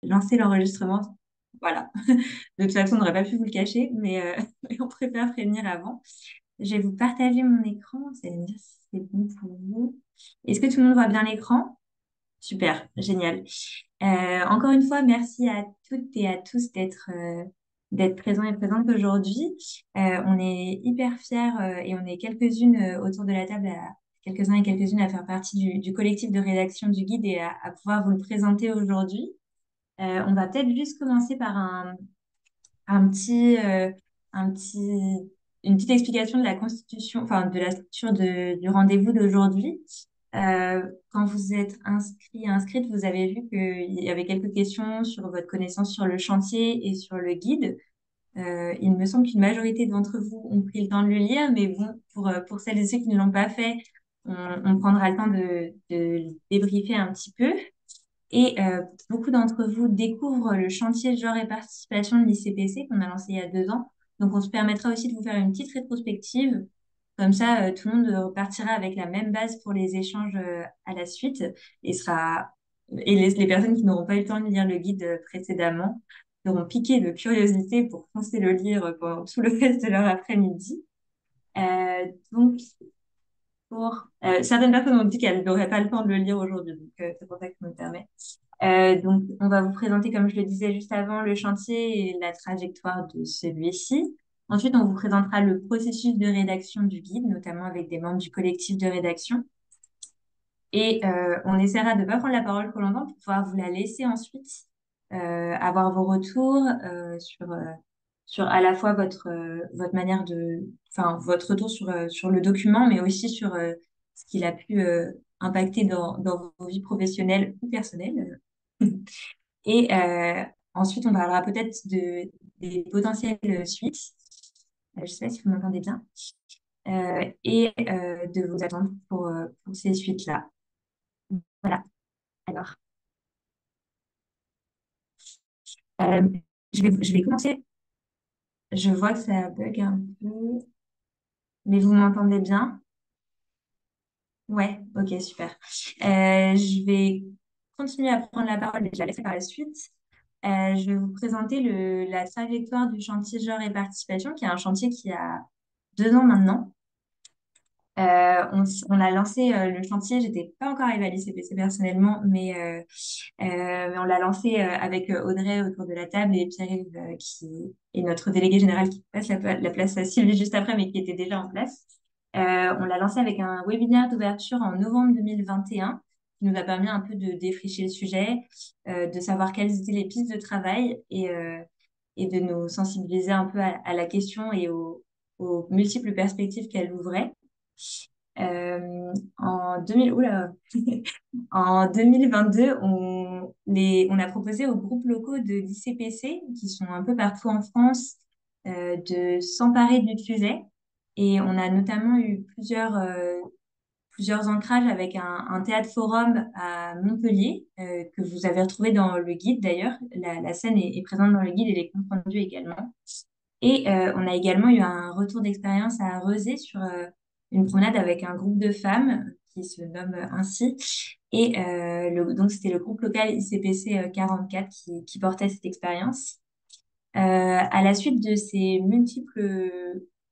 lancé l'enregistrement. Voilà. De toute façon, on n'aurait pas pu vous le cacher, mais on préfère prévenir avant. Je vais vous partager mon écran. Vous allez me dire si c'est bon pour vous. Est-ce que tout le monde voit bien l'écran? Super, génial. Encore une fois, merci à toutes et à tous d'être présents et présentes aujourd'hui. On est hyper fiers et on est quelques-unes autour de la table, quelques-uns et quelques-unes à faire partie du collectif de rédaction du guide et à pouvoir vous le présenter aujourd'hui. On va peut-être juste commencer par un petit, un petit, une petite explication de la constitution, enfin de la structure du rendez-vous d'aujourd'hui. Quand vous êtes inscrit et inscrite, vous avez vu qu'il y avait quelques questions sur votre connaissance sur le chantier et sur le guide. Il me semble qu'une majorité d'entre vous ont pris le temps de le lire, mais bon, pour celles et ceux qui ne l'ont pas fait, on prendra le temps de débriefer un petit peu. Et beaucoup d'entre vous découvrent le chantier genre et participation de l'ICPC qu'on a lancé il y a 2 ans. Donc, on se permettra aussi de vous faire une petite rétrospective. Comme ça, tout le monde repartira avec la même base pour les échanges à la suite et les personnes qui n'auront pas eu le temps de lire le guide précédemment seront piquées de curiosité pour foncer le lire pendant tout le reste de leur après-midi. Donc, certaines personnes ont dit qu'elles n'auraient pas le temps de le lire aujourd'hui, donc c'est pour ça que je me permets. Donc, on va vous présenter, comme je le disais juste avant, le chantier et la trajectoire de celui-ci. Ensuite, on vous présentera le processus de rédaction du guide, notamment avec des membres du collectif de rédaction. Et on essaiera de ne pas prendre la parole trop longtemps pour pouvoir vous la laisser ensuite, avoir vos retours sur à la fois votre manière enfin, votre retour sur le document, mais aussi sur ce qu'il a pu impacter dans vos vies professionnelles ou personnelles. Et ensuite, on parlera peut-être des potentielles suites. Je ne sais pas si vous m'entendez bien. Et de vos attentes pour ces suites-là. Voilà. Alors, euh, je vais commencer. Je vois que ça bug un peu, mais vous m'entendez bien? Ouais, ok, super. Je vais continuer à prendre la parole, mais je la laisserai par la suite. Je vais vous présenter la trajectoire du chantier genre et participation, qui est un chantier qui a 2 ans maintenant. On a lancé le chantier, j'étais pas encore arrivée à l'ICPC personnellement, mais on l'a lancé avec Audrey autour de la table et Pierre-Yves qui est notre délégué général qui passe la place à Sylvie juste après, mais qui était déjà en place. On l'a lancé avec un webinaire d'ouverture en novembre 2021 qui nous a permis un peu de défricher le sujet, de savoir quelles étaient les pistes de travail et de nous sensibiliser un peu à la question et aux multiples perspectives qu'elle ouvrait. En 2000, oula. En 2022, on a proposé aux groupes locaux de l'ICPC, qui sont un peu partout en France, de s'emparer du sujet. Et on a notamment eu plusieurs ancrages avec un théâtre forum à Montpellier, que vous avez retrouvé dans le guide d'ailleurs. La scène est présente dans le guide et les comptes rendus également. Et on a également eu un retour d'expérience à Rezé sur une promenade avec un groupe de femmes qui se nomme ainsi. Et donc, c'était le groupe local ICPC 44 qui portait cette expérience. À la suite de ces multiples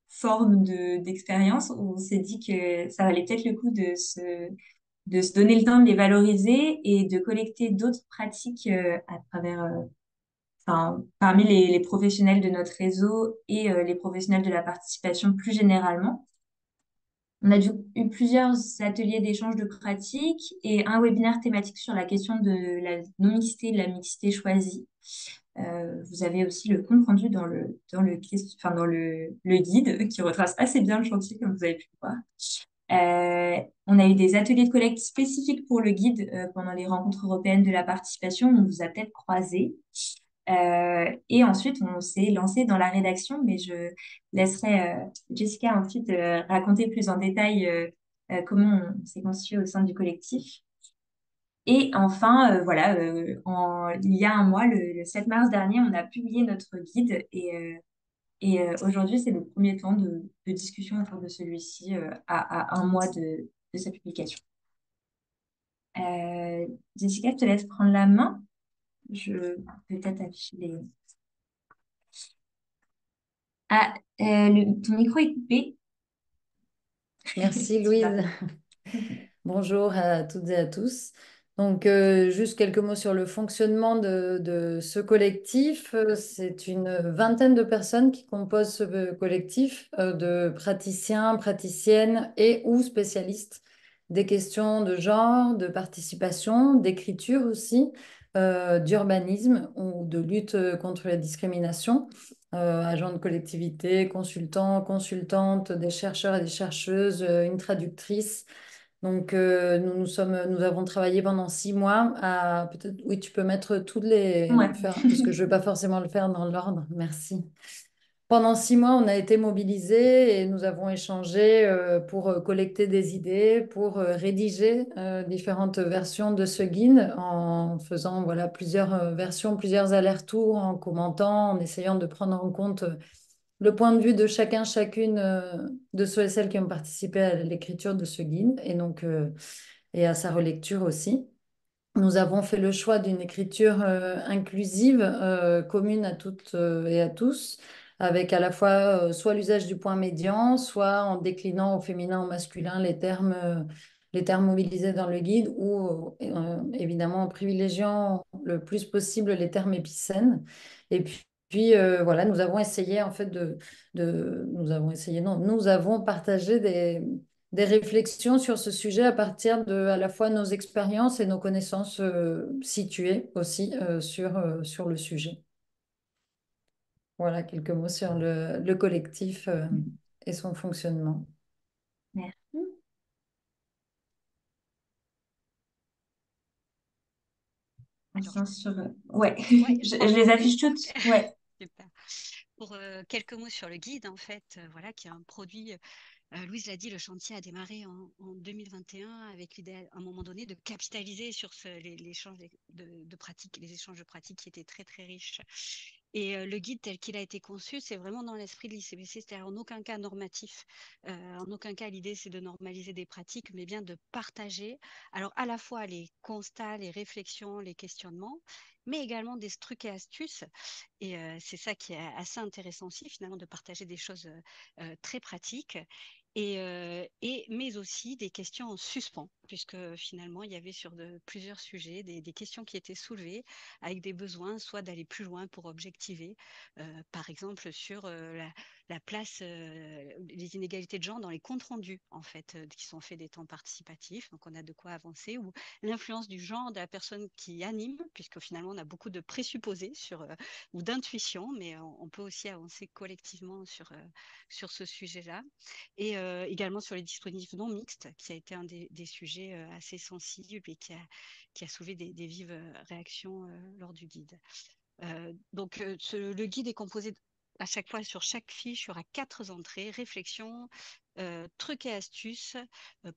formes d'expérience, on s'est dit que ça valait peut-être le coup de se donner le temps de les valoriser et de collecter d'autres pratiques à travers enfin, parmi les professionnels de notre réseau et les professionnels de la participation plus généralement. On a eu plusieurs ateliers d'échange de pratiques et un webinaire thématique sur la question de la non-mixité et de la mixité choisie. Vous avez aussi le compte rendu dans le guide qui retrace assez bien le chantier, comme vous avez pu le voir. On a eu des ateliers de collecte spécifiques pour le guide pendant les rencontres européennes de la participation. On vous a peut-être croisé. Et ensuite, on s'est lancé dans la rédaction, mais je laisserai Jessica ensuite raconter plus en détail comment on s'est constitué au sein du collectif. Et enfin, voilà, il y a un mois, le 7 mars dernier, on a publié notre guide et aujourd'hui, c'est le premier temps de discussion autour de celui-ci à un mois de sa publication. Jessica, je te laisse prendre la main. Je peux peut-être afficher les... Ah, ton micro est coupé. Merci Tu dois. Louise. Bonjour à toutes et à tous. Donc, juste quelques mots sur le fonctionnement de ce collectif. C'est une vingtaine de personnes qui composent ce collectif de praticiens, praticiennes et ou spécialistes des questions de genre, de participation, d'écriture aussi, d'urbanisme ou de lutte contre la discrimination. Agents de collectivité, consultants, consultantes, des chercheurs et des chercheuses, une traductrice. Donc, nous avons travaillé pendant 6 mois à peut-être, oui, tu peux mettre toutes les, Ouais. faire, parce que je ne vais pas forcément le faire dans l'ordre. Merci. Pendant 6 mois, on a été mobilisés et nous avons échangé pour collecter des idées, pour rédiger différentes versions de ce guide en faisant voilà, plusieurs versions, plusieurs allers-retours, en commentant, en essayant de prendre en compte le point de vue de chacun, chacune de ceux et celles qui ont participé à l'écriture de ce guide et à sa relecture aussi. Nous avons fait le choix d'une écriture inclusive, commune à toutes et à tous, avec à la fois soit l'usage du point médian, soit en déclinant au féminin, au masculin les termes mobilisés dans le guide, ou évidemment en privilégiant le plus possible les termes épicènes. Et puis, voilà, nous avons essayé en fait nous avons essayé, non, nous avons partagé des réflexions sur ce sujet à partir de à la fois nos expériences et nos connaissances situées aussi sur le sujet. Voilà quelques mots sur le collectif et son fonctionnement. Merci. Alors, Instant sur... Ouais, ouais, je je peux les commencer. affiche toutes. Ouais. Super. Pour quelques mots sur le guide, en fait, voilà, qui est un produit. Louise l'a dit, le chantier a démarré en 2021 avec l'idée, à un moment donné, de capitaliser sur l'échange de pratiques, les échanges de pratiques qui étaient très, très riches. Et le guide tel qu'il a été conçu, c'est vraiment dans l'esprit de l'ICBC, c'est-à-dire en aucun cas normatif. En aucun cas, l'idée, c'est de normaliser des pratiques, mais bien de partager, alors à la fois les constats, les réflexions, les questionnements, mais également des trucs et astuces. Et c'est ça qui est assez intéressant aussi, finalement, de partager des choses très pratiques mais aussi des questions en suspens, puisque finalement, il y avait sur plusieurs sujets des questions qui étaient soulevées avec des besoins, soit d'aller plus loin pour objectiver, par exemple sur la place, les inégalités de genre dans les comptes rendus, en fait, qui sont faits des temps participatifs, donc on a de quoi avancer, ou l'influence du genre de la personne qui anime, puisque finalement, on a beaucoup de présupposés ou d'intuition, mais on peut aussi avancer collectivement sur ce sujet-là et également sur les dispositifs non mixtes, qui a été un des sujets assez sensibles et qui a soulevé des vives réactions lors du guide. Le guide est composé à chaque fois sur chaque fiche, il y aura 4 entrées, réflexions, trucs et astuces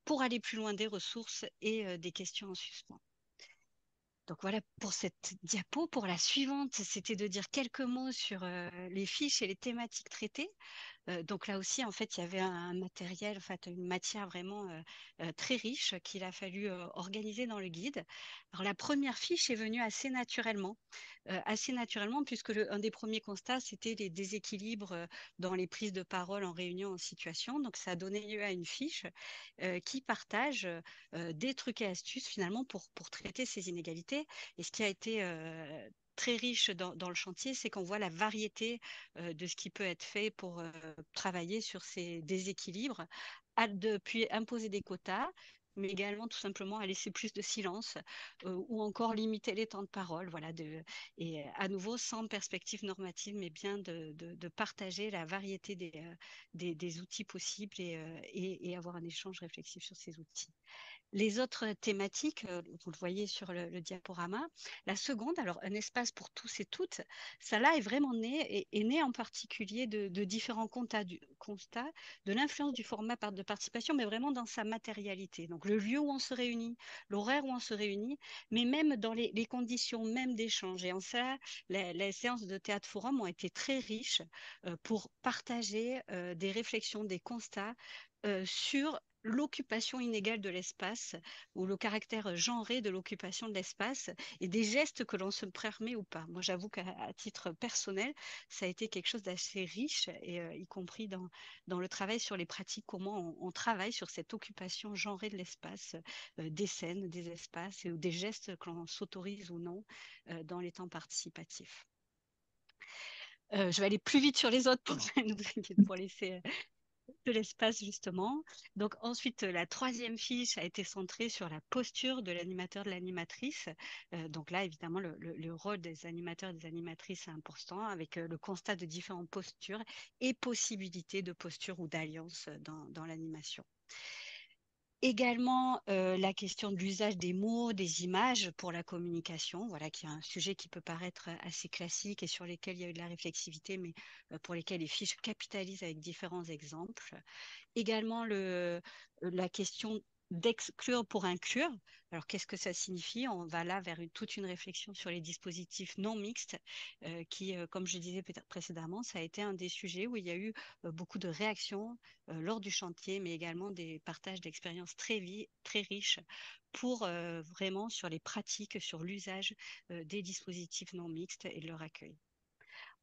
pour aller plus loin des ressources et des questions en suspens. Donc voilà pour cette diapo. Pour la suivante, c'était de dire quelques mots sur les fiches et les thématiques traitées. Donc là aussi, en fait, il y avait un matériel, en fait, une matière vraiment très riche qu'il a fallu organiser dans le guide. Alors la première fiche est venue assez naturellement, puisque un des premiers constats, c'était les déséquilibres dans les prises de parole en réunion, en situation. Donc ça a donné lieu à une fiche qui partage des trucs et astuces finalement pour traiter ces inégalités. Et ce qui a été très riche dans le chantier, c'est qu'on voit la variété de ce qui peut être fait pour travailler sur ces déséquilibres, puis imposer des quotas, mais également tout simplement à laisser plus de silence ou encore limiter les temps de parole. Voilà, et à nouveau, sans perspective normative, mais bien de partager la variété des outils possibles et avoir un échange réflexif sur ces outils. Les autres thématiques, vous le voyez sur le diaporama. La seconde, alors un espace pour tous et toutes, ça là est vraiment né, est né en particulier de différents constats de l'influence du format de participation, mais vraiment dans sa matérialité. Donc le lieu où on se réunit, l'horaire où on se réunit, mais même dans les conditions même d'échange. Et en ça, les séances de théâtre forum ont été très riches pour partager des réflexions, des constats sur l'occupation inégale de l'espace ou le caractère genré de l'occupation de l'espace et des gestes que l'on se permet ou pas. Moi, j'avoue qu'à titre personnel, ça a été quelque chose d'assez riche, et y compris dans le travail sur les pratiques, comment on travaille sur cette occupation genrée de l'espace, des scènes, des espaces ou des gestes que l'on s'autorise ou non dans les temps participatifs. Je vais aller plus vite sur les autres pour laisser de l'espace, justement. Donc ensuite, la troisième fiche a été centrée sur la posture de l'animateur, de l'animatrice. Donc là, évidemment, le rôle des animateurs et des animatrices est important, avec le constat de différentes postures et possibilités de posture ou d'alliance dans l'animation. Également, la question de l'usage des mots, des images pour la communication, voilà, qui est un sujet qui peut paraître assez classique et sur lesquels il y a eu de la réflexivité, mais pour lesquels les fiches capitalisent avec différents exemples. Également, la question d'exclure pour inclure. Alors, qu'est-ce que ça signifie? On va là vers toute une réflexion sur les dispositifs non mixtes, qui, comme je disais peut-être précédemment, ça a été un des sujets où il y a eu beaucoup de réactions lors du chantier, mais également des partages d'expériences très riches pour vraiment sur les pratiques, sur l'usage des dispositifs non mixtes et de leur accueil.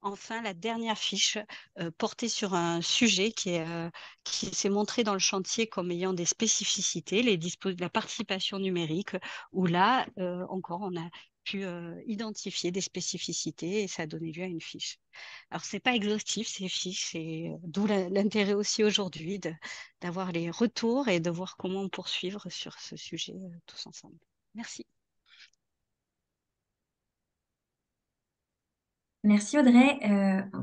Enfin, la dernière fiche portait sur un sujet qui s'est montré dans le chantier comme ayant des spécificités, la participation numérique, où là, encore, on a pu identifier des spécificités et ça a donné lieu à une fiche. Alors, ce n'est pas exhaustif, ces fiches, et d'où l'intérêt aussi aujourd'hui d'avoir les retours et de voir comment poursuivre sur ce sujet tous ensemble. Merci. Merci Audrey.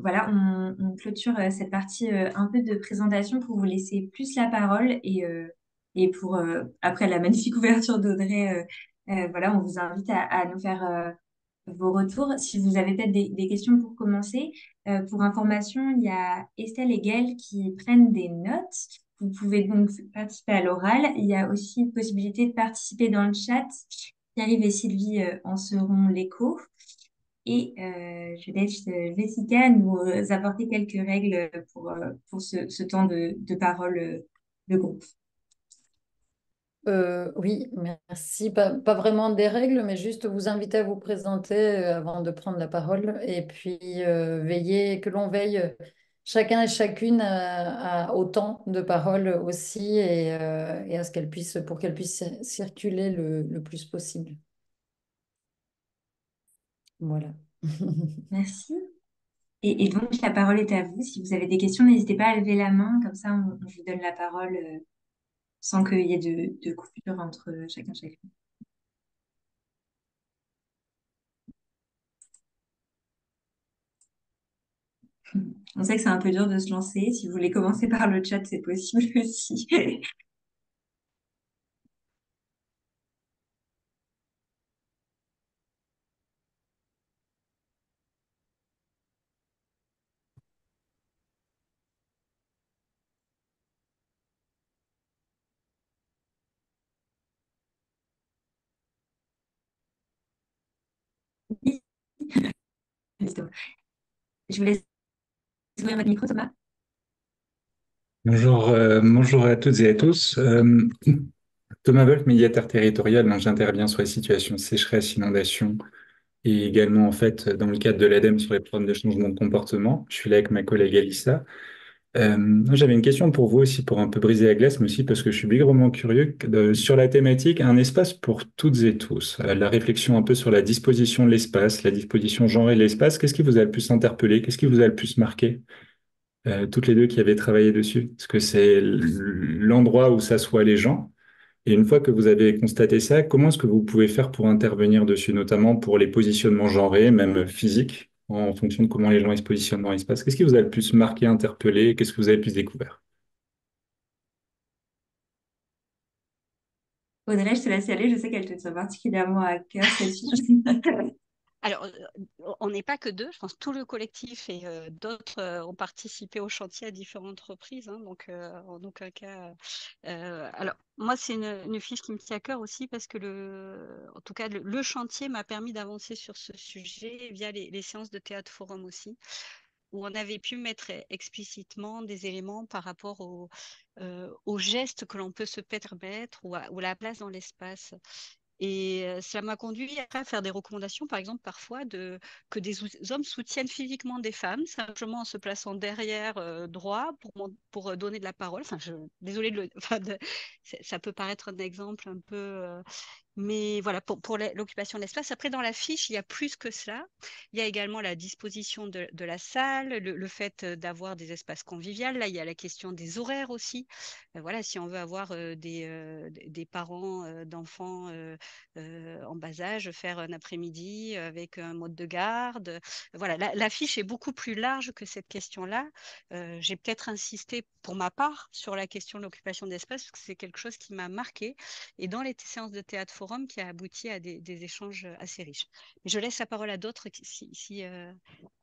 Voilà, on clôture cette partie un peu de présentation pour vous laisser plus la parole et pour, après la magnifique ouverture d'Audrey, voilà, on vous invite à nous faire vos retours. Si vous avez peut-être des questions pour commencer, pour information, il y a Estelle et Gaëlle qui prennent des notes. Vous pouvez donc participer à l'oral. Il y a aussi possibilité de participer dans le chat. Pierre-Yves et Sylvie en seront l'écho. Et je laisse Jessica nous apporter quelques règles pour ce temps de parole de groupe. Oui, merci. Pas vraiment des règles, mais juste vous inviter à vous présenter avant de prendre la parole et puis veiller, que l'on veille chacun et chacune au temps de parole aussi et à ce qu'elle puisse, pour qu'elle puisse circuler le plus possible. Voilà. Merci. Et donc, la parole est à vous. Si vous avez des questions, n'hésitez pas à lever la main. Comme ça, on vous donne la parole sans qu'il y ait de coupure entre chacun et chacune. On sait que c'est un peu dur de se lancer. Si vous voulez commencer par le chat, c'est possible aussi. Oui. Je vous laisse ouvrir votre micro, Thomas. Bonjour, bonjour à toutes et à tous. Thomas Wolf, médiateur territorial, donc j'interviens sur les situations sécheresse, inondation et également en fait dans le cadre de l'ADEME sur les problèmes de changement de comportement. Je suis là avec ma collègue Alissa. J'avais une question pour vous aussi pour un peu briser la glace, mais aussi parce que je suis bigrement curieux sur la thématique un espace pour toutes et tous. La réflexion un peu sur la disposition de l'espace, la disposition genrée de l'espace. Qu'est-ce qui vous a le plus interpellé? Qu'est-ce qui vous a le plus marqué? Toutes les deux qui avaient travaillé dessus. Est-ce que c'est l'endroit où s'assoient les gens? Et une fois que vous avez constaté ça, comment est-ce que vous pouvez faire pour intervenir dessus, notamment pour les positionnements genrés, même physiques, en fonction de comment les gens ils se positionnent dans l'espace? Qu'est-ce qui vous a le plus marqué, interpellé? Qu'est-ce que vous avez le plus découvert? Audrey, je te laisse y aller. Je sais qu'elle te tient particulièrement à cœur, cette fiche. Alors, on n'est pas que deux, je pense que tout le collectif et d'autres ont participé au chantier à différentes reprises, hein, donc en aucun cas. Alors, moi, c'est une fiche qui me tient à cœur aussi parce que en tout cas, le chantier m'a permis d'avancer sur ce sujet via les séances de théâtre forum aussi. où on avait pu mettre explicitement des éléments par rapport aux gestes que l'on peut se permettre ou à la place dans l'espace. Et ça m'a conduit après à faire des recommandations, par exemple, parfois que des hommes soutiennent physiquement des femmes, simplement en se plaçant derrière droit pour donner de la parole. Enfin, désolée enfin, ça peut paraître un exemple un peu mais voilà, pour l'occupation de l'espace. Après, dans la fiche, il y a plus que cela. Il y a également la disposition de la salle, le fait d'avoir des espaces conviviaux. Là, il y a la question des horaires aussi. Voilà, si on veut avoir des parents d'enfants en bas âge, faire un après-midi avec un mode de garde. Voilà, la fiche est beaucoup plus large que cette question-là. J'ai peut-être insisté pour ma part sur la question de l'occupation d'espace parce que c'est quelque chose qui m'a marqué et dans les séances de théâtre forum qui a abouti à des échanges assez riches. Je laisse la parole à d'autres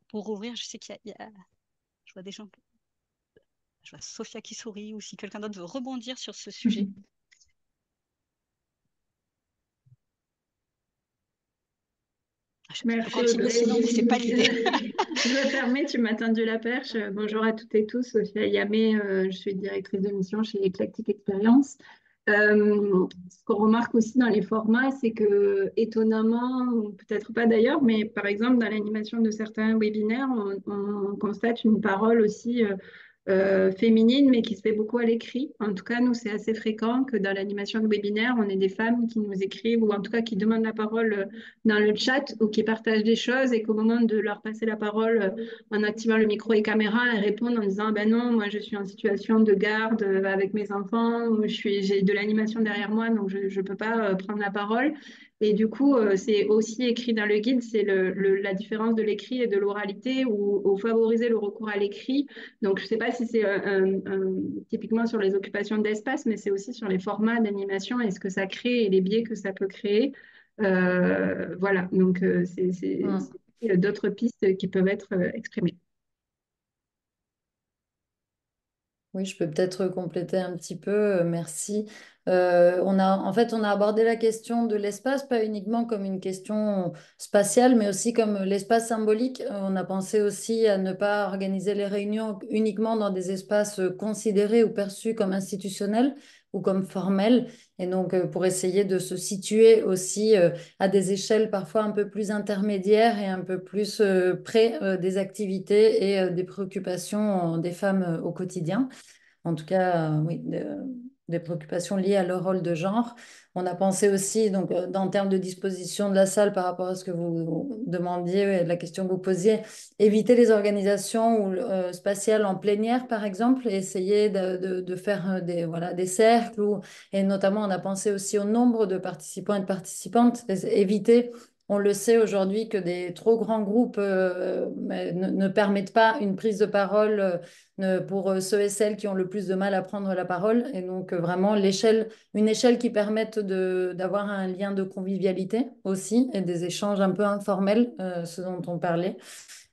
pour ouvrir, je sais je vois des gens, je vois Sophia qui sourit ou si quelqu'un d'autre veut rebondir sur ce sujet. Je peux Merci continuer Audrey. sinon, mais c'est pas l'idée. Je vais fermer, tu m'as tendu la perche. Bonjour à toutes et tous, Sophia Yamé, je suis directrice de mission chez Eclectic Experience. Ce qu'on remarque aussi dans les formats, c'est que étonnamment, ou peut-être pas d'ailleurs, mais par exemple dans l'animation de certains webinaires, on constate une parole aussi féminine, mais qui se fait beaucoup à l'écrit. En tout cas, nous, c'est assez fréquent que dans l'animation de webinaire, on ait des femmes qui nous écrivent ou en tout cas qui demandent la parole dans le chat ou qui partagent des choses et qu'au moment de leur passer la parole en activant le micro et caméra, elles répondent en disant ben non, moi je suis en situation de garde avec mes enfants, ou j'ai de l'animation derrière moi donc je ne peux pas prendre la parole. Et du coup, c'est aussi écrit dans le guide, c'est la différence de l'écrit et de l'oralité ou favoriser le recours à l'écrit. Donc, je ne sais pas si c'est typiquement sur les occupations d'espace, mais c'est aussi sur les formats d'animation et ce que ça crée et les biais que ça peut créer. Voilà, donc c'est d'autres pistes qui peuvent être exprimées. Oui, je peux peut-être compléter un petit peu, merci. En fait, on a abordé la question de l'espace, pas uniquement comme une question spatiale, mais aussi comme l'espace symbolique. On a pensé aussi à ne pas organiser les réunions uniquement dans des espaces considérés ou perçus comme institutionnels ou comme formels. Et donc, pour essayer de se situer aussi à des échelles parfois un peu plus intermédiaires et un peu plus près des activités et des préoccupations des femmes au quotidien. En tout cas, oui, des préoccupations liées à leur rôle de genre. On a pensé aussi, donc, en termes de disposition de la salle par rapport à ce que vous demandiez, la question que vous posiez, éviter les organisations spatiales en plénière, par exemple, et essayer de faire voilà, des cercles. Et notamment, on a pensé aussi au nombre de participants et de participantes, éviter. On le sait aujourd'hui que des trop grands groupes ne permettent pas une prise de parole pour ceux et celles qui ont le plus de mal à prendre la parole. Et donc, vraiment, une échelle qui permette d'avoir un lien de convivialité aussi et des échanges un peu informels, ce dont on parlait.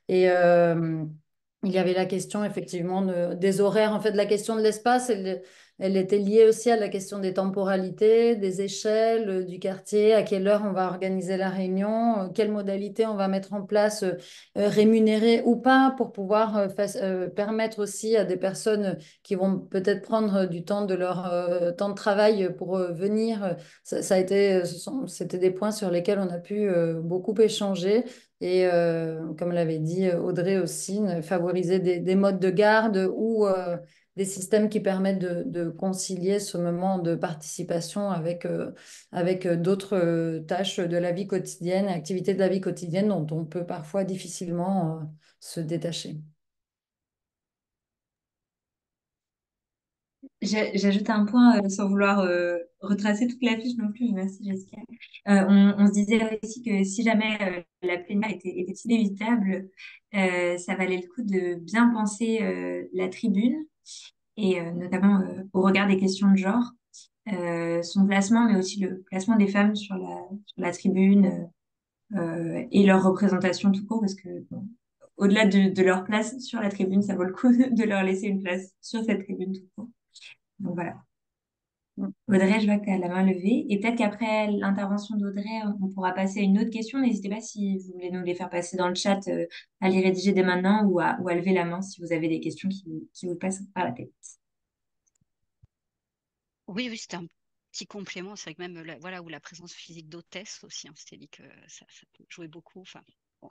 Et il y avait la question effectivement des horaires. En fait, la question de l'espace, elle était liée aussi à la question des temporalités, des échelles, du quartier, à quelle heure on va organiser la réunion, quelle modalité on va mettre en place, rémunérée ou pas, pour pouvoir permettre aussi à des personnes qui vont peut-être prendre du temps de leur temps de travail pour venir. Ça a été, c'était des points sur lesquels on a pu beaucoup échanger. Et comme l'avait dit Audrey aussi, favoriser des modes de garde ou des systèmes qui permettent de concilier ce moment de participation avec d'autres tâches de la vie quotidienne, activités de la vie quotidienne dont on peut parfois difficilement se détacher. J'ajoute un point sans vouloir retracer toute la fiche non plus. Merci Jessica. On se disait aussi que si jamais la plénière était inévitable, ça valait le coup de bien penser la tribune et notamment au regard des questions de genre, son placement, mais aussi le placement des femmes sur la tribune et leur représentation tout court, parce que bon, au-delà de leur place sur la tribune, ça vaut le coup de leur laisser une place sur cette tribune tout court. Donc voilà. Audrey, je vois que tu as la main levée. Et peut-être qu'après l'intervention d'Audrey, on pourra passer à une autre question. N'hésitez pas si vous voulez nous les faire passer dans le chat, à les rédiger dès maintenant ou à lever la main si vous avez des questions qui vous passent par la tête. Oui, oui, c'était un petit complément. C'est vrai que même voilà, où la présence physique d'hôtesse aussi, on s'était dit que ça peut jouer beaucoup. Enfin,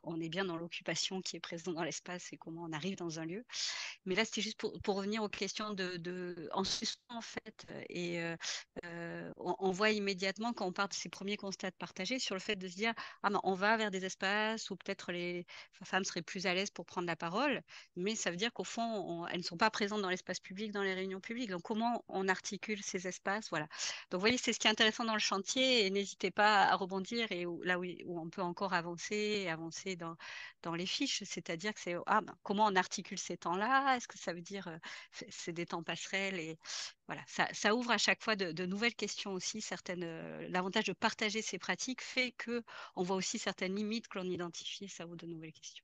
on est bien dans l'occupation qui est présente dans l'espace et comment on arrive dans un lieu. Mais là, c'était juste pour revenir aux questions en suspens, en fait. Et on voit immédiatement, quand on part de ces premiers constats de partager, sur le fait de se dire, ah, ben, on va vers des espaces où peut-être les femmes seraient plus à l'aise pour prendre la parole, mais ça veut dire qu'au fond, elles ne sont pas présentes dans l'espace public, dans les réunions publiques. Donc, comment on articule ces espaces? Voilà. Donc, vous voyez, c'est ce qui est intéressant dans le chantier, et n'hésitez pas à rebondir, et là où on peut encore avancer dans les fiches, c'est-à-dire que c'est ben, comment on articule ces temps-là? Est-ce que ça veut dire c'est des temps passerelles et voilà, ça ouvre à chaque fois de nouvelles questions aussi. L'avantage de partager ces pratiques fait que on voit aussi certaines limites que l'on identifie. Ça ouvre de nouvelles questions.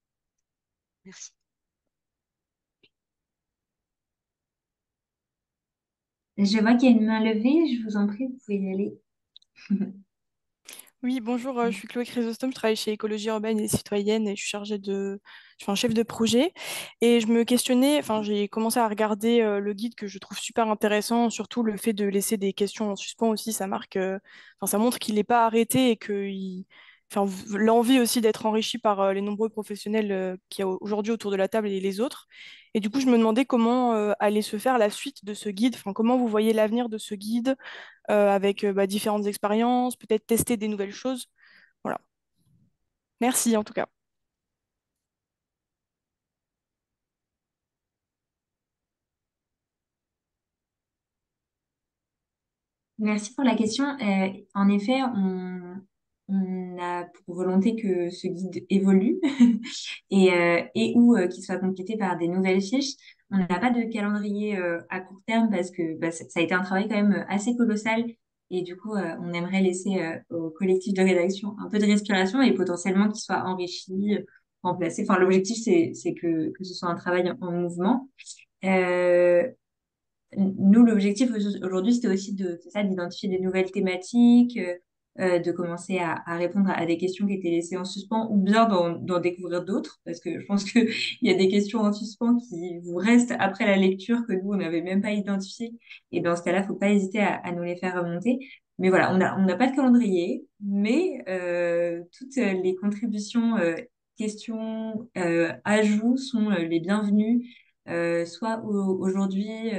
Merci. Je vois qu'il y a une main levée. Je vous en prie, vous pouvez y aller. Oui, bonjour, je suis Chloé Chrysostome, je travaille chez Écologie urbaine et citoyenne et je suis je suis un chef de projet. Et je me questionnais, enfin, j'ai commencé à regarder le guide que je trouve super intéressant, surtout le fait de laisser des questions en suspens aussi, ça montre qu'il n'est pas arrêté et l'envie aussi d'être enrichi par les nombreux professionnels qu'il y a aujourd'hui autour de la table et les autres. Et du coup, je me demandais comment allait se faire la suite de ce guide, enfin, comment vous voyez l'avenir de ce guide avec différentes expériences, peut-être tester des nouvelles choses. Voilà. Merci en tout cas. Merci pour la question. En effet, on a pour volonté que ce guide évolue et ou qu'il soit complété par des nouvelles fiches. On n'a pas de calendrier à court terme parce que bah, ça a été un travail quand même assez colossal et du coup, on aimerait laisser au collectif de rédaction un peu de respiration et potentiellement qu'il soit enrichi, remplacé. Enfin, l'objectif, c'est que ce soit un travail en mouvement. Euh, Nous, l'objectif aujourd'hui, c'était aussi c'est ça, d'identifier des nouvelles thématiques, de commencer à répondre à des questions qui étaient laissées en suspens ou bien d'en découvrir d'autres, parce que je pense qu'il y a des questions en suspens qui vous restent après la lecture que nous, on n'avait même pas identifiées. Et dans ce cas-là, faut pas hésiter à nous les faire remonter. Mais voilà, on n'a pas de calendrier, mais toutes les contributions, questions, ajouts sont les bienvenus, soit aujourd'hui.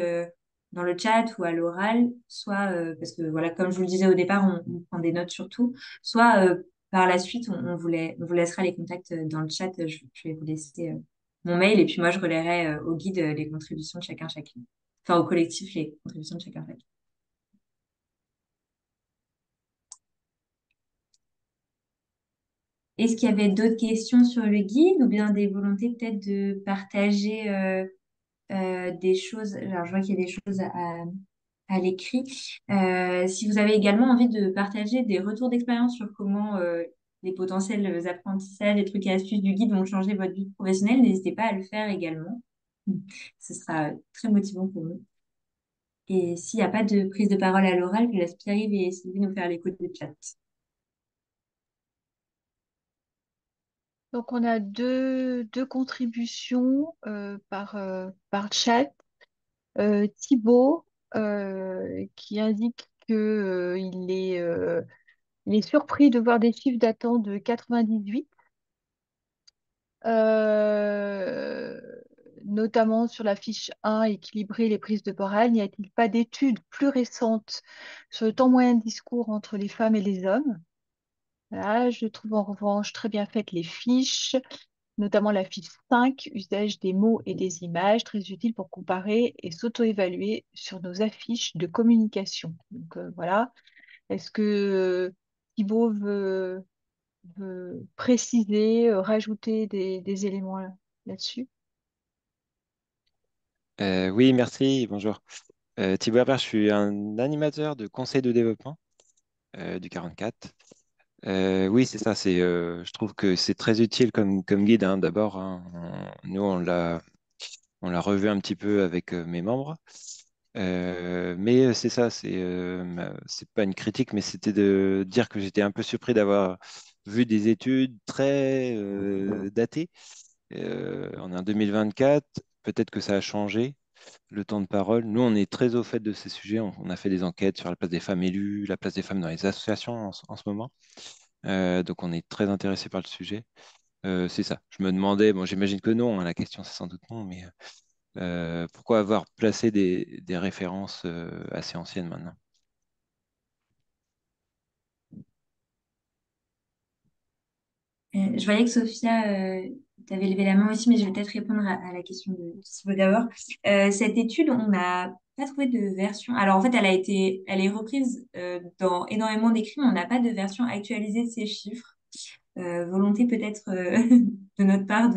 Dans le chat ou à l'oral, soit parce que voilà, comme je vous le disais au départ, on prend des notes sur tout, soit par la suite, on vous laissera les contacts dans le chat. Je vais vous laisser mon mail et puis moi je relayerai au guide les contributions de chacun chacune. Enfin au collectif les contributions de chacun chacune. Est-ce qu'il y avait d'autres questions sur le guide ou bien des volontés peut-être de partager des choses, alors je vois qu'il y a des choses à l'écrit. Si vous avez également envie de partager des retours d'expérience sur comment les potentiels apprentissages, les trucs et astuces du guide vont changer votre vie professionnelle, n'hésitez pas à le faire également. Ce sera très motivant pour nous. Et s'il n'y a pas de prise de parole à l'oral, je laisse Pierre-Yves et Sylvie nous faire l'écho du chat. Donc, on a deux contributions par chat. Thibaut qui indique il est surpris de voir des chiffres datant de 98, euh, notamment sur la fiche 1, équilibrer les prises de parole. N'y a-t-il pas d'études plus récentes sur le temps moyen de discours entre les femmes et les hommes? Là, je trouve en revanche très bien faites les fiches, notamment la fiche 5, usage des mots et des images, très utile pour comparer et s'auto-évaluer sur nos affiches de communication. Donc voilà. Est-ce que Thibaut veut préciser, rajouter des éléments là-dessus? Oui, merci, bonjour. Thibaut Herbert, je suis un animateur de conseil de développement du 44. Oui, c'est ça, je trouve que c'est très utile comme guide, hein. D'abord, hein, nous, on l'a revu un petit peu avec mes membres. Mais c'est ça, c'est pas une critique, mais c'était de dire que j'étais un peu surpris d'avoir vu des études très datées. On est en 2024, peut-être que ça a changé le temps de parole. Nous, on est très au fait de ces sujets. On a fait des enquêtes sur la place des femmes élues, la place des femmes dans les associations en ce moment. Donc, on est très intéressé par le sujet. C'est ça. Je me demandais, bon, j'imagine que non, hein, la question c'est sans doute non, mais pourquoi avoir placé des références assez anciennes maintenant? Je voyais que Sophia, tu avais levé la main aussi, mais je vais peut-être répondre à la question de Thibaut d'abord. Cette étude, on n'a pas trouvé de version. Alors en fait, elle est reprise dans énormément d'écrits, mais on n'a pas de version actualisée de ces chiffres. Volonté peut-être de notre part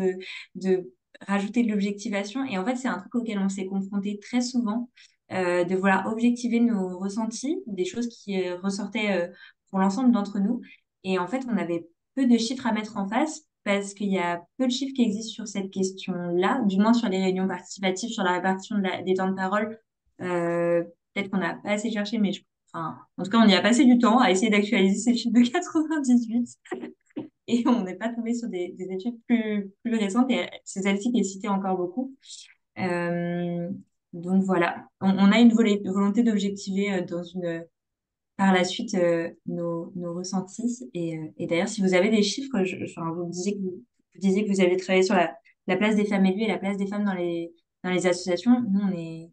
de rajouter de l'objectivation. Et en fait, c'est un truc auquel on s'est confronté très souvent, de vouloir objectiver nos ressentis, des choses qui ressortaient pour l'ensemble d'entre nous. Et en fait, on avait peu de chiffres à mettre en face parce qu'il y a peu de chiffres qui existent sur cette question-là, du moins sur les réunions participatives, sur la répartition des temps de parole. Euh, Peut-être qu'on n'a pas assez cherché, mais enfin, en tout cas, on y a passé du temps à essayer d'actualiser ces chiffres de 98 et on n'est pas tombé sur des études plus récentes et c'est celle-ci qui est citée encore beaucoup. Euh, donc voilà, on a une volonté d'objectiver par la suite nos ressentis. Et d'ailleurs, si vous avez des chiffres, enfin, vous disiez que vous avez travaillé sur la place des femmes élues et la place des femmes dans les associations. Nous, on est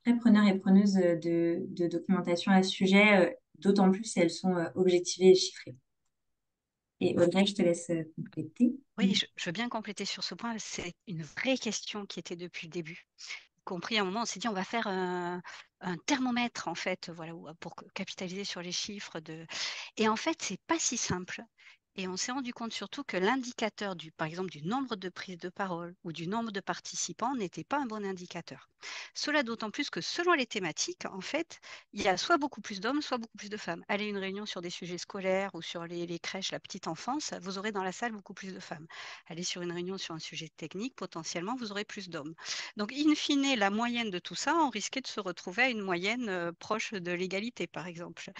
très preneurs et preneuses de documentation à ce sujet, d'autant plus si elles sont objectivées et chiffrées. Et Audrey, je te laisse compléter. Oui, je veux bien compléter sur ce point. C'est une vraie question qui était depuis le début. Compris à un moment, on s'est dit on va faire un thermomètre en fait, voilà, pour capitaliser sur les chiffres de. Et en fait, c'est pas si simple. Et on s'est rendu compte surtout que l'indicateur par exemple, du nombre de prises de parole ou du nombre de participants n'était pas un bon indicateur. Cela d'autant plus que selon les thématiques, en fait, il y a soit beaucoup plus d'hommes, soit beaucoup plus de femmes. Allez, une réunion sur des sujets scolaires ou sur les crèches, la petite enfance, vous aurez dans la salle beaucoup plus de femmes. Allez sur une réunion sur un sujet technique, potentiellement, vous aurez plus d'hommes. Donc, in fine, la moyenne de tout ça, on risquait de se retrouver à une moyenne proche de l'égalité, par exemple.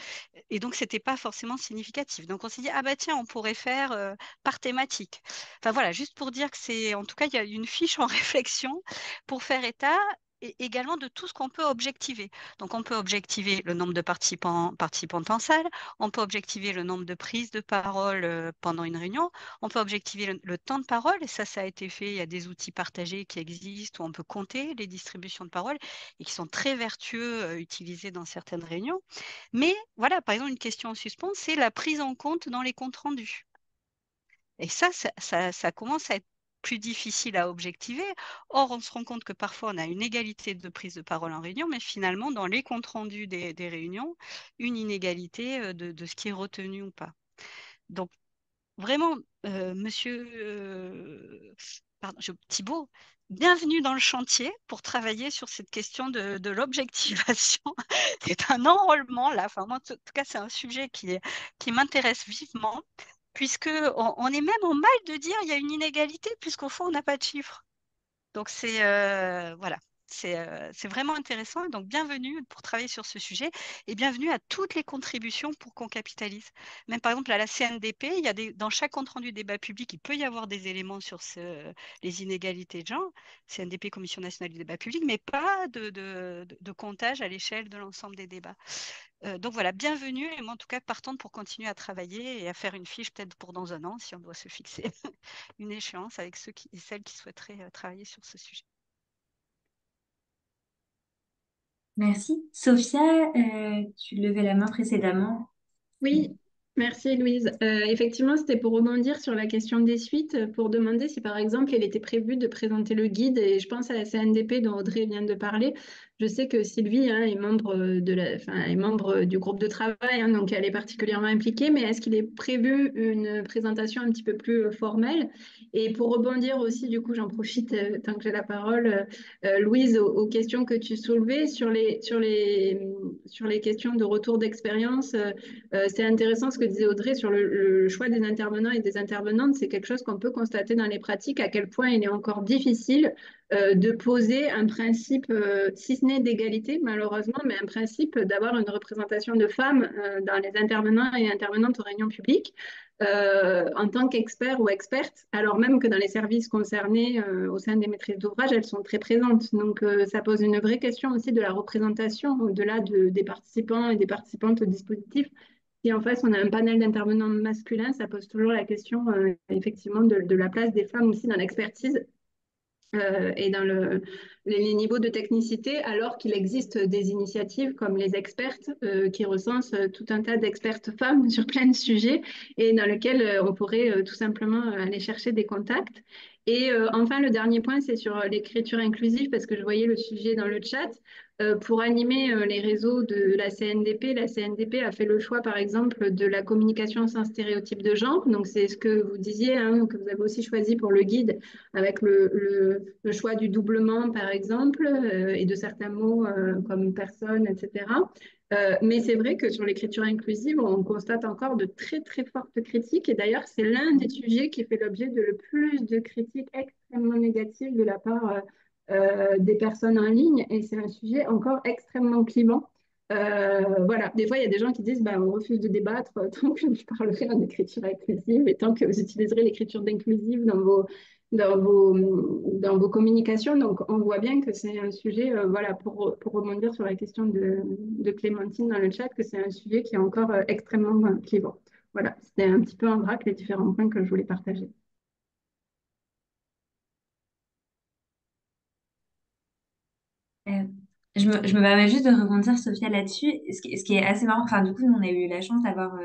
Et donc, ce n'était pas forcément significatif. Donc, on s'est dit, ah bah tiens, on pourrait faire par thématique. Enfin voilà, juste pour dire que c'est, en tout cas, il y a une fiche en réflexion pour faire état et également de tout ce qu'on peut objectiver. Donc, on peut objectiver le nombre de participantes en salle, on peut objectiver le nombre de prises de parole pendant une réunion, on peut objectiver le temps de parole, et ça a été fait, il y a des outils partagés qui existent où on peut compter les distributions de parole et qui sont très vertueux utilisés dans certaines réunions. Mais voilà, par exemple, une question en suspens, c'est la prise en compte dans les comptes rendus. Et ça commence à être plus difficile à objectiver. Or, on se rend compte que parfois, on a une égalité de prise de parole en réunion, mais finalement, dans les comptes rendus des réunions, une inégalité de ce qui est retenu ou pas. Donc, vraiment, monsieur Thibault, bienvenue dans le chantier pour travailler sur cette question de l'objectivation. C'est un enrôlement, là. Enfin, moi, en tout cas, c'est un sujet qui m'intéresse vivement, puisque on est même en mal de dire il y a une inégalité, puisqu'au fond, on n'a pas de chiffres. Donc, voilà. C'est vraiment intéressant. Donc, bienvenue pour travailler sur ce sujet et bienvenue à toutes les contributions pour qu'on capitalise. Même par exemple, à la CNDP, il y a dans chaque compte rendu débat public, il peut y avoir des éléments sur les inégalités de genre, CNDP, Commission nationale du débat public, mais pas de comptage à l'échelle de l'ensemble des débats. Donc voilà, bienvenue et moi en tout cas partante pour continuer à travailler et à faire une fiche peut-être pour dans un an si on doit se fixer une échéance avec ceux et celles qui souhaiteraient travailler sur ce sujet. Merci. Sophia, tu levais la main précédemment. Oui, merci Louise. Effectivement, c'était pour rebondir sur la question des suites, pour demander si par exemple il était prévu de présenter le guide, et je pense à la CNDP dont Audrey vient de parler. Je sais que Sylvie est membre est membre du groupe de travail, hein, donc elle est particulièrement impliquée, mais est-ce qu'il est prévu une présentation un petit peu plus formelle? Et pour rebondir aussi, du coup, j'en profite tant que j'ai la parole, Louise, aux questions que tu soulevais sur les questions de retour d'expérience. C'est intéressant ce que disait Audrey sur le choix des intervenants et des intervenantes, c'est quelque chose qu'on peut constater dans les pratiques, à quel point il est encore difficile de poser un principe, si ce n'est d'égalité malheureusement, mais un principe d'avoir une représentation de femmes dans les intervenants et intervenantes aux réunions publiques en tant qu'experts ou expertes, alors même que dans les services concernés au sein des maîtrises d'ouvrage, elles sont très présentes. Donc ça pose une vraie question aussi de la représentation au-delà des participants et des participantes au dispositif. Si en face on a un panel d'intervenants masculins, ça pose toujours la question effectivement de la place des femmes aussi dans l'expertise et dans les niveaux de technicité, alors qu'il existe des initiatives comme les expertes qui recensent tout un tas d'expertes femmes sur plein de sujets et dans lesquels on pourrait tout simplement aller chercher des contacts. Et enfin, le dernier point, c'est sur l'écriture inclusive, parce que je voyais le sujet dans le chat. Pour animer les réseaux de la CNDP a fait le choix, par exemple, de la communication sans stéréotype de genre. Donc, c'est ce que vous disiez, hein, que vous avez aussi choisi pour le guide, avec le choix du doublement, par exemple, et de certains mots comme personne, etc. Mais c'est vrai que sur l'écriture inclusive, on constate encore de très, très fortes critiques. Et d'ailleurs, c'est l'un des sujets qui fait l'objet de le plus de critiques extrêmement négatives de la part des personnes en ligne. Et c'est un sujet encore extrêmement clivant. Voilà, des fois, il y a des gens qui disent bah, on refuse de débattre tant que je parlerai en écriture inclusive et tant que vous utiliserez l'écriture inclusive dans vos communications. Donc, on voit bien que c'est un sujet, voilà, pour rebondir sur la question de Clémentine dans le chat, que c'est un sujet qui est encore extrêmement clivant. Voilà, c'était un petit peu en vrac les différents points que je voulais partager. Euh, je me permets juste de rebondir, Sophia, là-dessus. Ce qui est assez marrant, enfin, du coup, nous, on a eu la chance d'avoir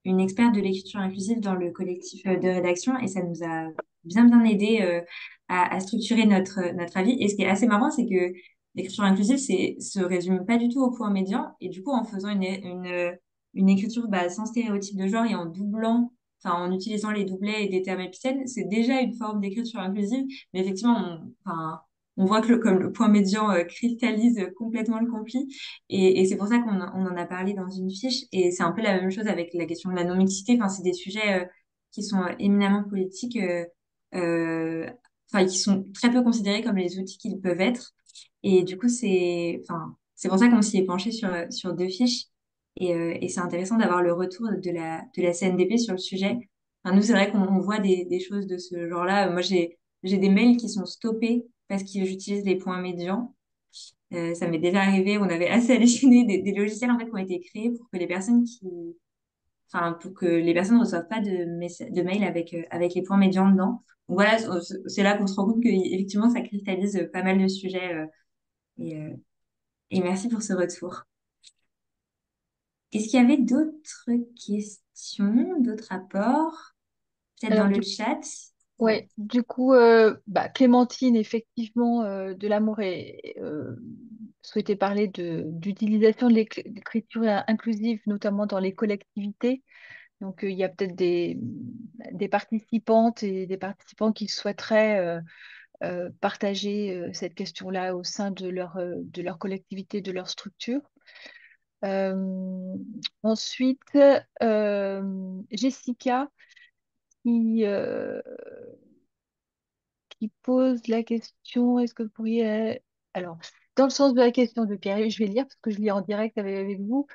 une experte de l'écriture inclusive dans le collectif de rédaction et ça nous a bien aidé à structurer notre avis. Et ce qui est assez marrant, c'est que l'écriture inclusive, se résume pas du tout au point médian. Et du coup, en faisant une écriture bah, sans stéréotype de genre et en doublant, enfin, en utilisant les doublets et des termes épicènes, c'est déjà une forme d'écriture inclusive. Mais effectivement, enfin, on voit que comme le point médian cristallise complètement le conflit. Et c'est pour ça on en a parlé dans une fiche. Et c'est un peu la même chose avec la question de la non-mixité. Enfin, c'est des sujets qui sont éminemment politiques, euh, enfin, qui sont très peu considérés comme les outils qu'ils peuvent être. Et du coup, enfin, c'est pour ça qu'on s'y est penché sur deux fiches. Et c'est intéressant d'avoir le retour de la CNDP sur le sujet. Enfin, nous, c'est vrai qu'on voit des choses de ce genre-là. Moi, j'ai des mails qui sont stoppés parce que j'utilise les points médians. Ça m'est déjà arrivé, on avait assez halluciné des logiciels en fait qui ont été créés pour que les personnes enfin pour que les personnes ne reçoivent pas de mail avec les points médians dedans. Donc voilà, c'est là qu'on se rend compte qu'effectivement ça cristallise pas mal de sujets et, euh, et merci pour ce retour. Est-ce qu'il y avait d'autres questions, d'autres apports, peut-être dans Alors, le chat? ouais, du coup, Clémentine, effectivement, de l'amour souhaitait parler d'utilisation de l'écriture inclusive, notamment dans les collectivités. Donc, il y a peut-être des participantes et des participants qui souhaiteraient partager cette question-là au sein de leur collectivité, de leur structure. Euh, Ensuite, Jessica qui, qui pose la question, est-ce que vous pourriez... Alors, dans le sens de la question de Pierre, je vais lire parce que je lis en direct avec vous.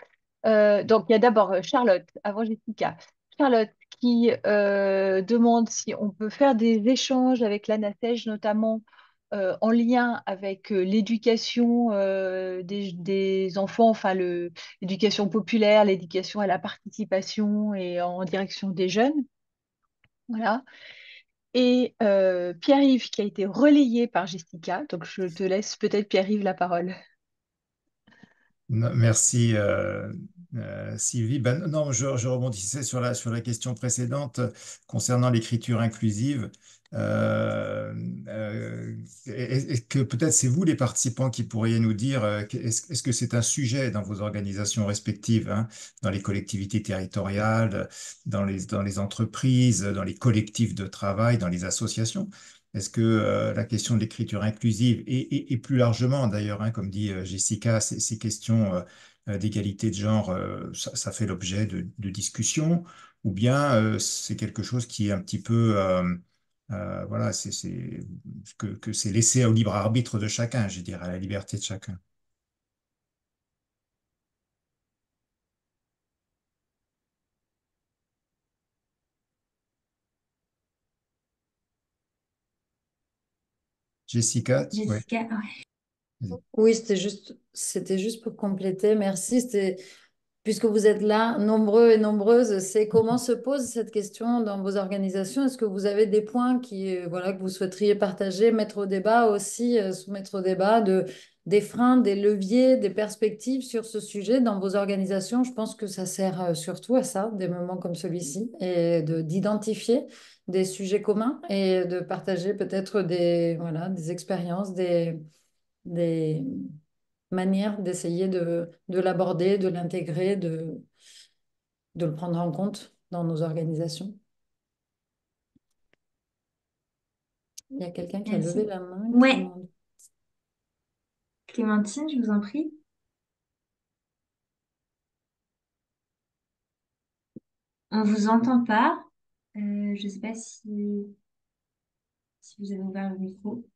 Donc, il y a d'abord Charlotte, avant Jessica. Charlotte qui demande si on peut faire des échanges avec l'ANASEJ, notamment en lien avec l'éducation des enfants, enfin l'éducation populaire, l'éducation à la participation et en direction des jeunes. Voilà. Et Pierre-Yves qui a été relayé par Jessica. Donc, je te laisse peut-être, Pierre-Yves, la parole. Non, merci Sylvie. Ben, non, je rebondissais sur la question précédente concernant l'écriture inclusive. Euh, est-ce que peut-être c'est vous les participants qui pourriez nous dire est-ce que c'est un sujet dans vos organisations respectives, hein, dans les collectivités territoriales, dans les entreprises, dans les collectifs de travail, dans les associations? Est-ce que la question de l'écriture inclusive et plus largement d'ailleurs, hein, comme dit Jessica, ces questions d'égalité de genre, ça fait l'objet de discussions, ou bien c'est quelque chose qui est un petit peu, voilà, que c'est laissé au libre arbitre de chacun, je dirais, à la liberté de chacun. Jessica, oui. Jessica, ouais. Oui, c'était juste pour compléter. Merci. Puisque vous êtes là, nombreux et nombreuses, c'est comment se pose cette question dans vos organisations? Est-ce que vous avez des points voilà, que vous souhaiteriez partager, mettre au débat aussi, soumettre au débat des freins, des leviers, des perspectives sur ce sujet dans vos organisations? Je pense que ça sert surtout à ça, des moments comme celui-ci, et d'identifier des sujets communs et de partager peut-être voilà, des expériences, des manière d'essayer de l'aborder, de l'intégrer, de le prendre en compte dans nos organisations. Il y a quelqu'un qui a levé Merci. la main, Ouais, Clémentine, je vous en prie. On vous entend pas. Je ne sais pas si vous avez ouvert le micro.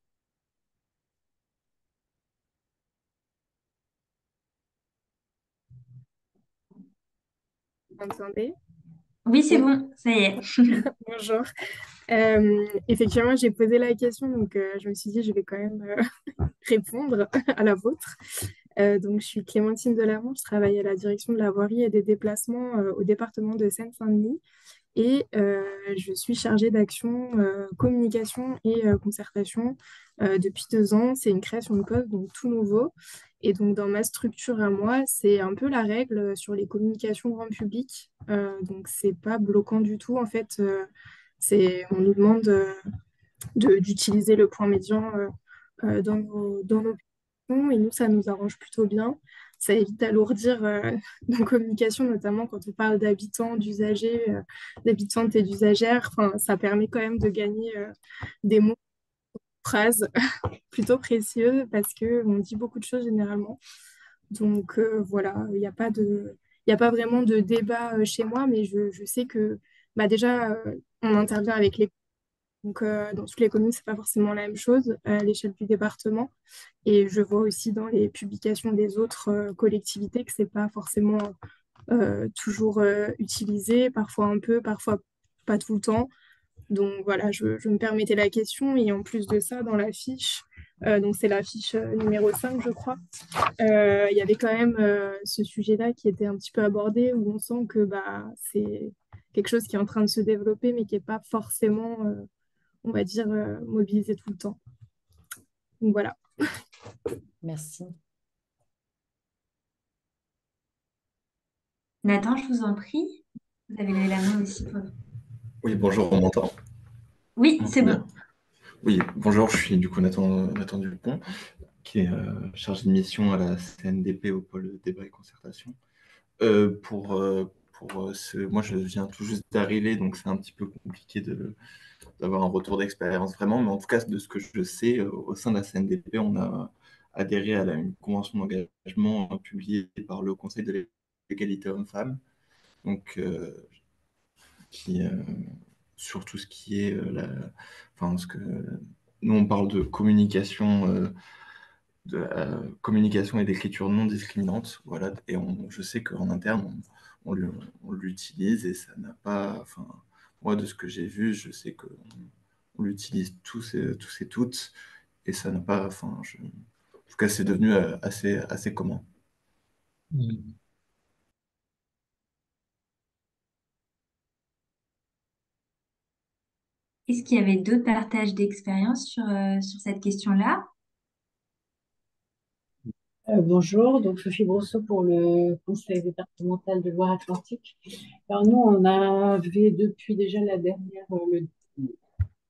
Vous m'entendez? Oui, c'est Oui, bon, ça y est. Bonjour. Effectivement, j'ai posé la question, donc je me suis dit, je vais quand même répondre à la vôtre. Donc, je suis Clémentine Delamont, je travaille à la direction de la voirie et des déplacements au département de Seine-Saint-Denis. Et je suis chargée d'action, communication et concertation depuis 2 ans. C'est une création de poste, donc tout nouveau. Et donc dans ma structure à moi, c'est un peu la règle sur les communications grand public. Donc c'est pas bloquant du tout. En fait, on nous demande d'utiliser le point médian dans nos et nous, ça nous arrange plutôt bien. Ça évite d'alourdir nos communications, notamment quand on parle d'habitants, d'usagers, d'habitantes et d'usagères. Enfin, ça permet quand même de gagner des mots, phrases plutôt précieuses parce qu'on dit beaucoup de choses généralement. Donc voilà, il n'y a pas vraiment de débat chez moi, mais je sais que bah, déjà, on intervient avec les... Donc, dans toutes les communes, c'est pas forcément la même chose à l'échelle du département. Et je vois aussi dans les publications des autres collectivités que c'est pas forcément toujours utilisé, parfois un peu, parfois pas tout le temps. Donc voilà, je me permettais la question. Et en plus de ça, dans la fiche, donc c'est la fiche numéro 5 je crois, il y avait quand même ce sujet-là qui était un petit peu abordé, où on sent que bah, c'est quelque chose qui est en train de se développer, mais qui n'est pas forcément, on va dire, mobilisé tout le temps. Donc voilà. merci. Nathan, je vous en prie. Vous avez levé la main aussi. Oui, bonjour, on m'entend? Oui, On c'est m'entend bien? bon. Oui, bonjour, je suis du coup Nathan Dupont, qui est chargé de mission à la CNDP au pôle débat et concertation. Moi, je viens tout juste d'arriver, donc c'est un petit peu compliqué d'avoir un retour d'expérience vraiment, mais en tout cas, de ce que je sais, au sein de la CNDP, on a adhéré à une convention d'engagement publiée par le Conseil de l'égalité homme-femme, donc qui, sur tout ce qui est enfin, nous on parle de communication, communication et d'écriture non discriminante, voilà, et je sais qu'en interne on l'utilise et ça n'a pas, enfin, moi de ce que j'ai vu, je sais qu'on on l'utilise tous et toutes et ça n'a pas, enfin, en tout cas c'est devenu assez commun. Est-ce qu'il y avait d'autres partages d'expérience sur cette question-là? Bonjour, donc Sophie Brosseau pour le Conseil départemental de Loire-Atlantique. Alors nous, on avait depuis déjà la dernière,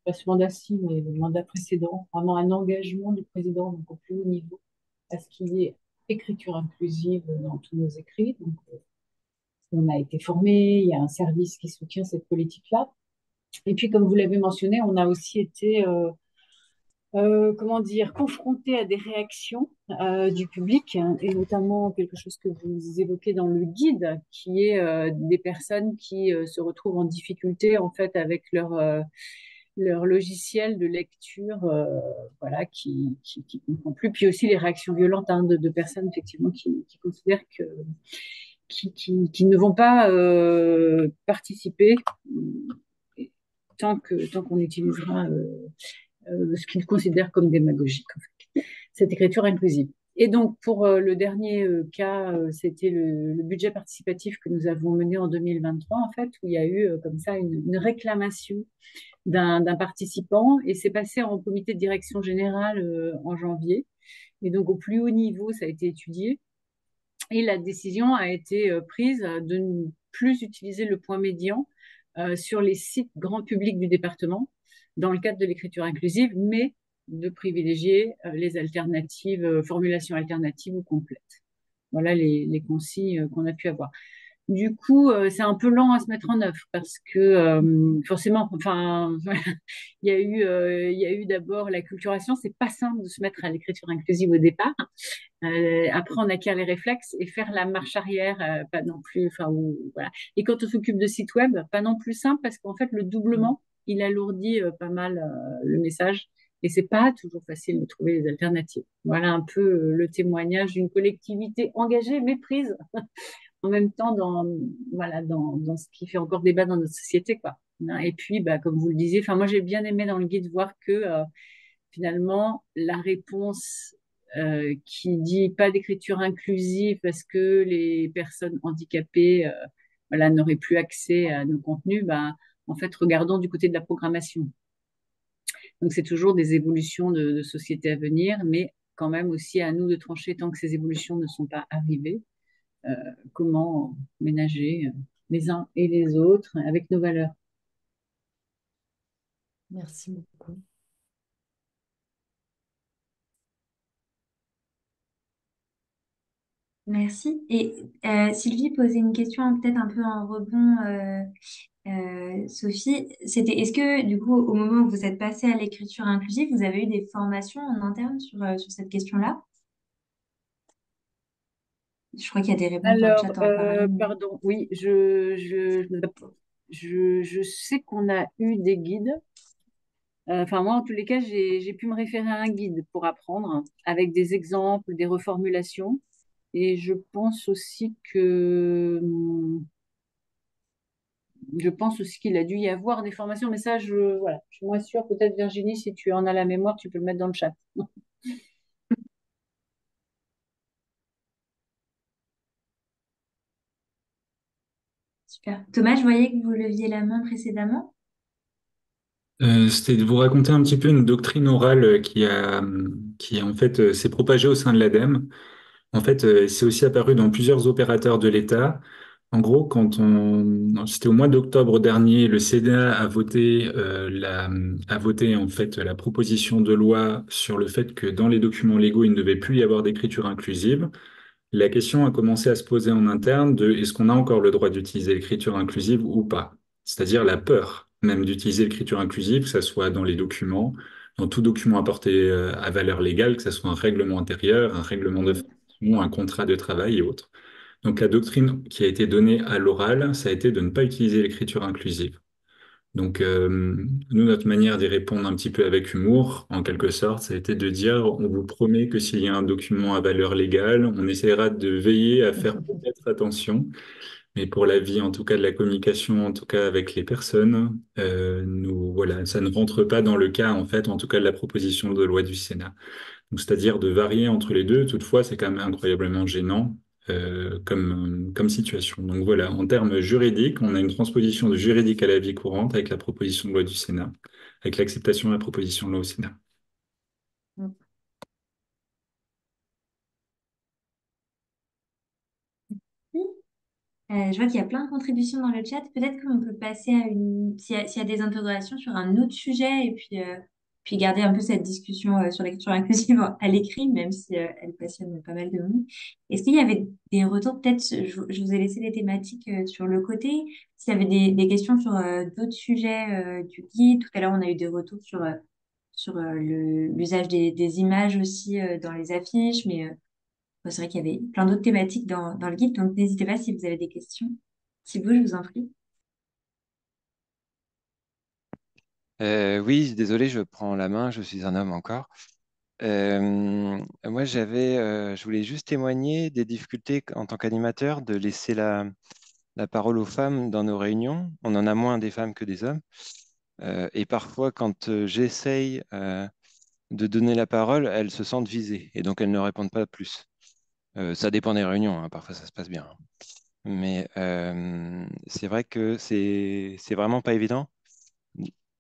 pas ce mandat-ci, mais le mandat précédent, vraiment un engagement du président donc au plus haut niveau à ce qu'il y ait écriture inclusive dans tous nos écrits. Donc, on a été formé, il y a un service qui soutient cette politique-là. Et puis, comme vous l'avez mentionné, on a aussi été comment dire, confrontés à des réactions du public, hein, et notamment quelque chose que vous évoquez dans le guide, qui est des personnes qui se retrouvent en difficulté en fait avec leur logiciel de lecture, voilà, qui comprend plus. Puis aussi les réactions violentes, hein, de personnes effectivement qui considèrent que qui ne vont pas participer tant qu'on utilisera ce qu'ils considèrent comme démagogique, en fait, cette écriture inclusive. Et donc, pour le dernier cas, c'était le budget participatif que nous avons mené en 2023, en fait, où il y a eu comme ça une réclamation d'un participant, et c'est passé en comité de direction générale en janvier. Et donc, au plus haut niveau, ça a été étudié. Et la décision a été prise de ne plus utiliser le point médian sur les sites grand public du département dans le cadre de l'écriture inclusive, mais de privilégier les alternatives, formulations alternatives ou complètes. Voilà les consignes qu'on a pu avoir. Du coup, c'est un peu lent à se mettre en œuvre parce que forcément, enfin, il y a eu d'abord l'acculturation. C'est pas simple de se mettre à l'écriture inclusive au départ. Après, on acquiert les réflexes et faire la marche arrière, pas non plus. Enfin, voilà. Et quand on s'occupe de site web, pas non plus simple parce qu'en fait, le doublement, il alourdit pas mal le message. Et c'est pas toujours facile de trouver des alternatives. Voilà un peu le témoignage d'une collectivité engagée mais prise en même temps voilà, dans ce qui fait encore débat dans notre société, quoi. Et puis, bah, comme vous le disiez, enfin, moi, j'ai bien aimé dans le guide voir que finalement, la réponse qui dit pas d'écriture inclusive parce que les personnes handicapées voilà, n'auraient plus accès à nos contenus, bah, en fait, regardons du côté de la programmation. Donc, c'est toujours des évolutions de société à venir, mais quand même aussi à nous de trancher tant que ces évolutions ne sont pas arrivées, comment ménager les uns et les autres avec nos valeurs. Merci beaucoup. Merci. Et Sylvie posait une question peut-être un peu en rebond, Sophie. C'était, est-ce que du coup, au moment où vous êtes passé à l'écriture inclusive, vous avez eu des formations en interne sur cette question-là? Je crois qu'il y a des réponses dans le Alors, chat en parallèle. pardon, oui, je sais qu'on a eu des guides. Enfin, moi, en tous les cas, j'ai pu me référer à un guide pour apprendre avec des exemples, des reformulations. Et je pense aussi qu'il a dû y avoir des formations, mais ça, voilà, je suis moins sûre. Peut-être Virginie, si tu en as la mémoire, tu peux le mettre dans le chat. Super. Thomas, je voyais que vous leviez la main précédemment. C'était de vous raconter un petit peu une doctrine orale qui en fait s'est propagée au sein de l'ADEME. En fait, c'est aussi apparu dans plusieurs opérateurs de l'État. En gros, c'était au mois d'octobre dernier, le Sénat a voté en fait la proposition de loi sur le fait que dans les documents légaux, il ne devait plus y avoir d'écriture inclusive. La question a commencé à se poser en interne de est-ce qu'on a encore le droit d'utiliser l'écriture inclusive ou pas? C'est-à-dire la peur même d'utiliser l'écriture inclusive, que ce soit dans les documents, dans tout document apporté à valeur légale, que ce soit un règlement intérieur, un règlement de formation, un contrat de travail et autres. Donc la doctrine qui a été donnée à l'oral, ça a été de ne pas utiliser l'écriture inclusive. Donc, nous, notre manière d'y répondre un petit peu avec humour, en quelque sorte, ça a été de dire, on vous promet que s'il y a un document à valeur légale, on essaiera de veiller à faire peut-être attention, mais pour la vie, en tout cas, de la communication, en tout cas avec les personnes, voilà, ça ne rentre pas dans le cas, en fait, en tout cas, de la proposition de loi du Sénat. Donc, c'est-à-dire de varier entre les deux. Toutefois, c'est quand même incroyablement gênant comme situation. Donc voilà, en termes juridiques, on a une transposition de juridique à la vie courante avec la proposition de loi du Sénat, avec l'acceptation de la proposition de loi au Sénat. Je vois qu'il y a plein de contributions dans le chat. Peut-être qu'on peut passer à s'il y a des interrogations sur un autre sujet et puis garder un peu cette discussion sur l'écriture inclusive à l'écrit, même si elle passionne pas mal de monde. Est-ce qu'il y avait des retours? Peut-être, je vous ai laissé les thématiques sur le côté. S'il y avait des questions sur d'autres sujets du guide. Tout à l'heure, on a eu des retours sur l'usage des images aussi dans les affiches, mais c'est vrai qu'il y avait plein d'autres thématiques dans le guide, donc n'hésitez pas si vous avez des questions. Si vous, je vous en prie. Oui, désolé, je prends la main, je suis un homme encore. Moi, je voulais juste témoigner des difficultés en tant qu'animateur de laisser la parole aux femmes dans nos réunions. On en a moins des femmes que des hommes. Et parfois, quand j'essaye de donner la parole, elles se sentent visées et donc elles ne répondent pas plus. Ça dépend des réunions, hein, parfois ça se passe bien, hein. Mais c'est vrai que c'est vraiment pas évident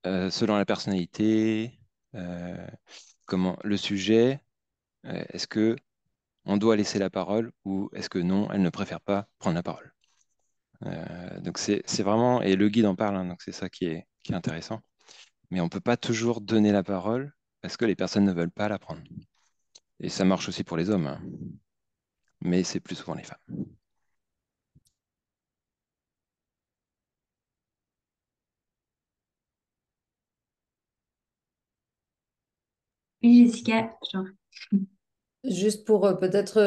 selon la personnalité, euh, comment le sujet. Est-ce que on doit laisser la parole ou est-ce que non, elle ne préfère pas prendre la parole? Donc c'est vraiment, et le guide en parle, hein, donc c'est ça qui est intéressant. Mais on ne peut pas toujours donner la parole parce que les personnes ne veulent pas la prendre. Et ça marche aussi pour les hommes, hein, mais c'est plus souvent les femmes. Oui, Jessica, Juste pour peut-être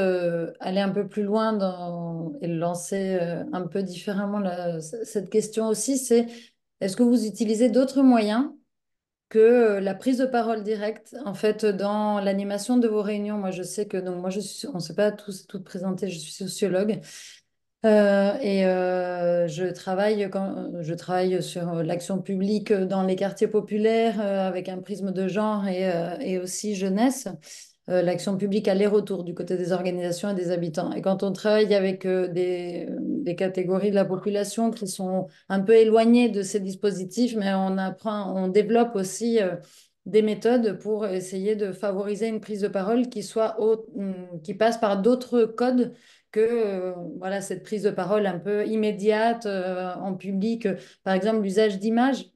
aller un peu plus loin et lancer un peu différemment cette question aussi, c'est est-ce que vous utilisez d'autres moyens que la prise de parole directe, en fait, dans l'animation de vos réunions? Moi, je sais que, donc, moi, on ne s'est pas tous toutes présentées, je suis sociologue. Je travaille sur l'action publique dans les quartiers populaires avec un prisme de genre et aussi jeunesse. L'action publique aller-retour du côté des organisations et des habitants. Et quand on travaille avec des catégories de la population qui sont un peu éloignées de ces dispositifs, mais on développe aussi des méthodes pour essayer de favoriser une prise de parole qui passe par d'autres codes que voilà, cette prise de parole un peu immédiate en public. Par exemple, l'usage d'images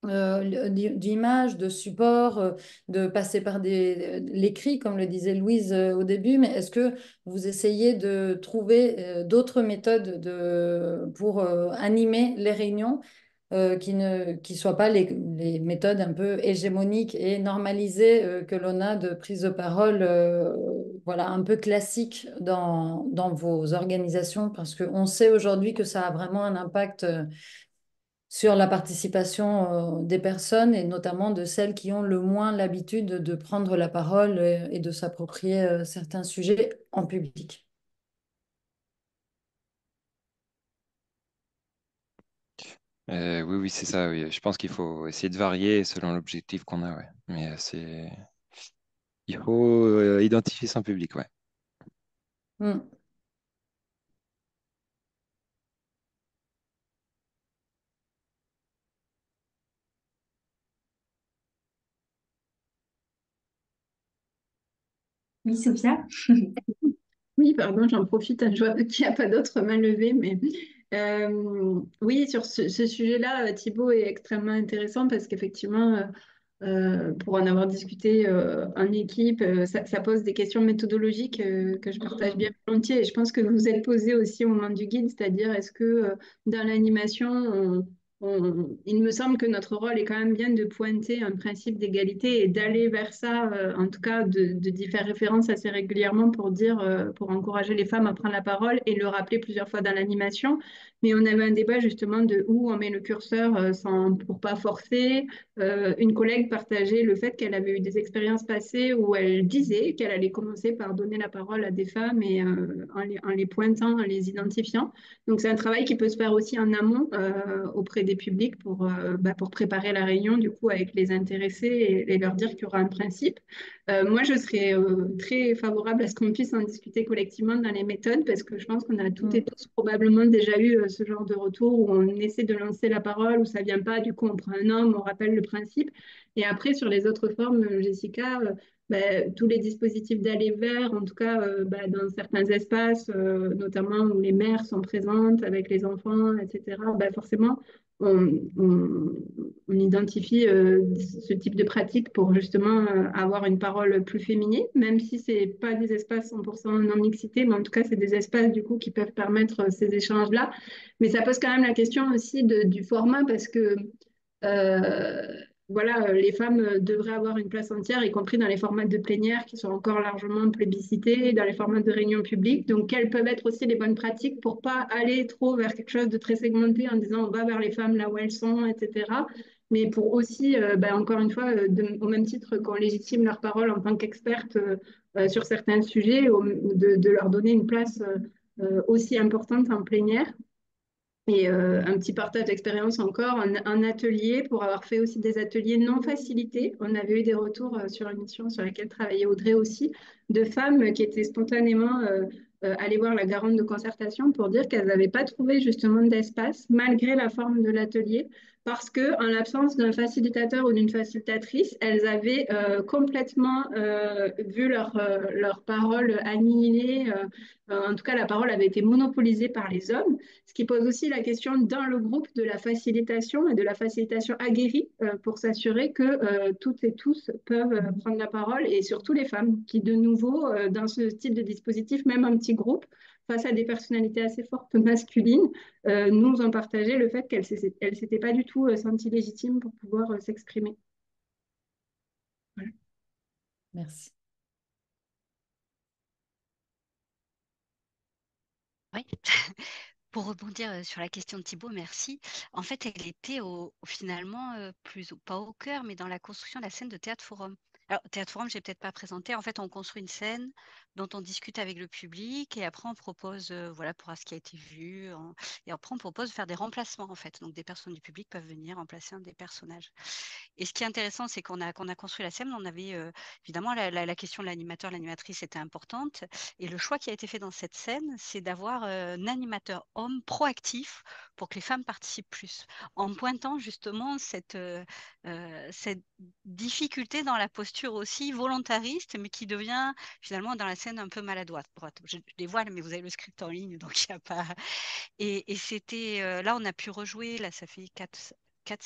d'images, de supports, de passer par l'écrit, comme le disait Louise au début, mais est-ce que vous essayez de trouver d'autres méthodes pour animer les réunions qui soient pas les méthodes un peu hégémoniques et normalisées que l'on a de prise de parole voilà, un peu classique dans vos organisations, parce qu'on sait aujourd'hui que ça a vraiment un impact sur la participation des personnes et notamment de celles qui ont le moins l'habitude de prendre la parole et de s'approprier certains sujets en public. Oui, oui, c'est ça. Oui. Je pense qu'il faut essayer de varier selon l'objectif qu'on a. Ouais. Mais il faut identifier son public. Ouais. Mm. oui, Sophia. Oui, pardon, j'en profite, hein, je vois qu'il n'y a pas d'autres mains levées, mais oui, sur ce sujet-là, Thibaut est extrêmement intéressant parce qu'effectivement, pour en avoir discuté en équipe, ça pose des questions méthodologiques que je partage bien volontiers. Et je pense que vous vous êtes posé aussi au moment du guide, c'est-à-dire est-ce que dans l'animation, il me semble que notre rôle est quand même bien de pointer un principe d'égalité et d'aller vers ça, en tout cas d'y faire référence assez régulièrement pour dire, pour encourager les femmes à prendre la parole et le rappeler plusieurs fois dans l'animation. Mais on avait un débat justement de où on met le curseur pour pas forcer. Une collègue partageait le fait qu'elle avait eu des expériences passées où elle disait qu'elle allait commencer par donner la parole à des femmes et en les pointant, en les identifiant. Donc c'est un travail qui peut se faire aussi en amont auprès des publics pour préparer la réunion du coup avec les intéressés et leur dire qu'il y aura un principe. Moi je serais très favorable à ce qu'on puisse en discuter collectivement dans les méthodes parce que je pense qu'on a toutes et tous probablement déjà eu ce genre de retour où on essaie de lancer la parole, où ça vient pas, du coup on prend un homme, on rappelle le principe. Et après sur les autres formes, Jessica, tous les dispositifs d'aller vers, en tout cas dans certains espaces, notamment où les mères sont présentes avec les enfants, etc., forcément, on, on identifie ce type de pratique pour justement avoir une parole plus féminine, même si c'est pas des espaces 100% non mixité, mais en tout cas, c'est des espaces du coup qui peuvent permettre ces échanges-là. Mais ça pose quand même la question aussi du format parce que euh, voilà, les femmes devraient avoir une place entière, y compris dans les formats de plénière qui sont encore largement plébiscités, dans les formats de réunion publique. Donc, quelles peuvent être aussi les bonnes pratiques pour pas aller trop vers quelque chose de très segmenté en disant on va vers les femmes là où elles sont, etc. Mais pour aussi, encore une fois, au même titre qu'on légitime leur parole en tant qu'expertes sur certains sujets, de leur donner une place aussi importante en plénière. Et un petit partage d'expérience encore, un atelier pour avoir fait aussi des ateliers non facilités. On avait eu des retours sur une mission sur laquelle travaillait Audrey aussi, de femmes qui étaient spontanément allées voir la garante de concertation pour dire qu'elles n'avaient pas trouvé justement d'espace malgré la forme de l'atelier, parce que en l'absence d'un facilitateur ou d'une facilitatrice, elles avaient complètement vu leur parole annihilée. En tout cas, la parole avait été monopolisée par les hommes, ce qui pose aussi la question dans le groupe de la facilitation et de la facilitation aguerrie pour s'assurer que toutes et tous peuvent prendre la parole et surtout les femmes qui, de nouveau, dans ce type de dispositif, même un petit groupe, face à des personnalités assez fortes masculines, nous ont partagé le fait qu'elles ne s'étaient pas du tout senties légitimes pour pouvoir s'exprimer. Voilà. Merci. Oui. Pour rebondir sur la question de Thibaut, merci. En fait, elle était finalement pas au cœur, mais dans la construction de la scène de Théâtre Forum. Alors, Théâtre Forum, je n'ai peut-être pas présenté. En fait, on construit une scène dont on discute avec le public et après, on propose, voilà, pour ce qui a été vu. Et après, on propose de faire des remplacements, en fait. Donc, des personnes du public peuvent venir remplacer un des personnages. Et ce qui est intéressant, c'est qu'on a construit la scène. On avait évidemment la question de l'animateur, l'animatrice était importante. Et le choix qui a été fait dans cette scène, c'est d'avoir un animateur homme proactif pour que les femmes participent plus, en pointant justement cette difficulté dans la posture aussi volontariste, mais qui devient finalement dans la scène un peu maladroite. Je dévoile, mais vous avez le script en ligne, donc il n'y a pas. Et c'était là, on a pu rejouer, là, ça fait 5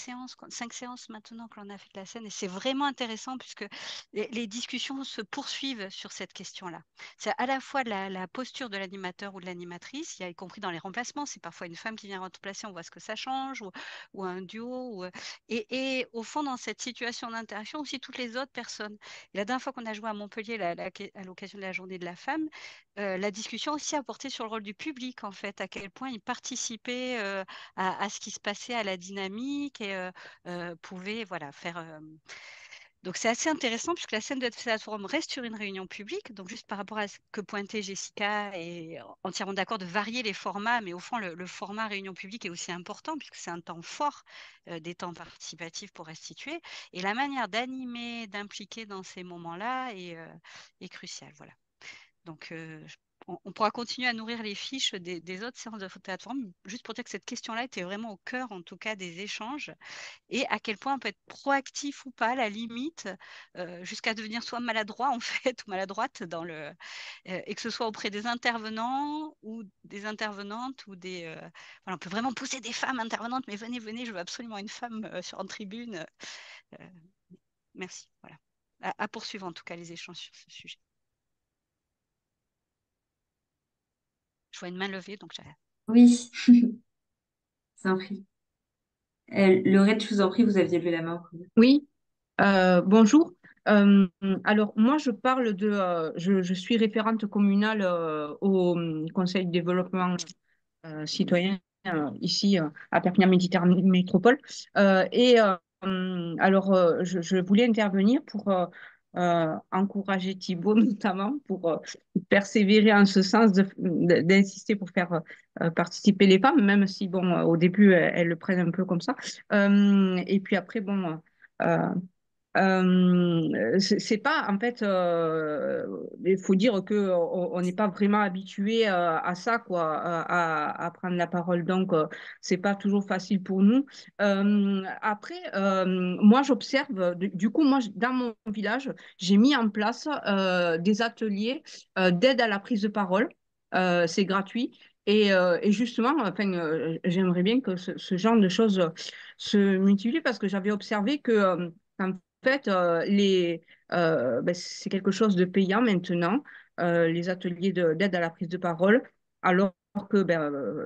séances maintenant que l'on a fait de la scène et c'est vraiment intéressant puisque les discussions se poursuivent sur cette question-là. C'est à la fois la posture de l'animateur ou de l'animatrice, y compris dans les remplacements, c'est parfois une femme qui vient remplacer, on voit ce que ça change, ou un duo, et au fond dans cette situation d'interaction aussi toutes les autres personnes. Et la dernière fois qu'on a joué à Montpellier à l'occasion de la journée de la femme, la discussion aussi a porté sur le rôle du public en fait, à quel point il participait à ce qui se passait, à la dynamique et pouvait voilà, faire. Donc c'est assez intéressant puisque la scène de Théâtre Forum reste sur une réunion publique. Donc juste par rapport à ce que pointait Jessica, et entièrement d'accord de varier les formats, mais au fond le format réunion publique est aussi important puisque c'est un temps fort des temps participatifs pour restituer. Et la manière d'animer, d'impliquer dans ces moments-là est cruciale. Voilà. Donc, on pourra continuer à nourrir les fiches des autres séances de Théâtre Forum, juste pour dire que cette question-là était vraiment au cœur, en tout cas, des échanges, et à quel point on peut être proactif ou pas, à la limite, jusqu'à devenir soit maladroit, en fait, ou maladroite, et que ce soit auprès des intervenants ou des intervenantes, ou voilà, on peut vraiment pousser des femmes intervenantes, mais venez, venez, je veux absolument une femme en tribune. Euh, merci, voilà. À poursuivre, en tout cas, les échanges sur ce sujet. Je vois une main levée, donc j'arrête. Oui, sans prie. Laurette, je vous en prie, vous aviez levé la main. Oui, bonjour. Alors, moi, je suis référente communale au Conseil de développement citoyen ici à Perpignan Méditerranée Métropole. Je voulais intervenir pour encourager Thibault notamment pour persévérer en ce sens d'insister pour faire participer les femmes, même si bon au début elles le prennent un peu comme ça. Et puis après bon. Euh, c'est pas en fait il faut dire que on n'est pas vraiment habitué à ça quoi à prendre la parole donc c'est pas toujours facile pour nous après moi j'observe du coup moi dans mon village j'ai mis en place des ateliers d'aide à la prise de parole. C'est gratuit et justement enfin j'aimerais bien que ce genre de choses se multiplient parce que j'avais observé que en fait, c'est quelque chose de payant maintenant, les ateliers d'aide à la prise de parole, alors que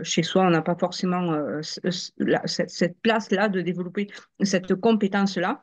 chez soi, on n'a pas forcément cette place-là de développer cette compétence-là.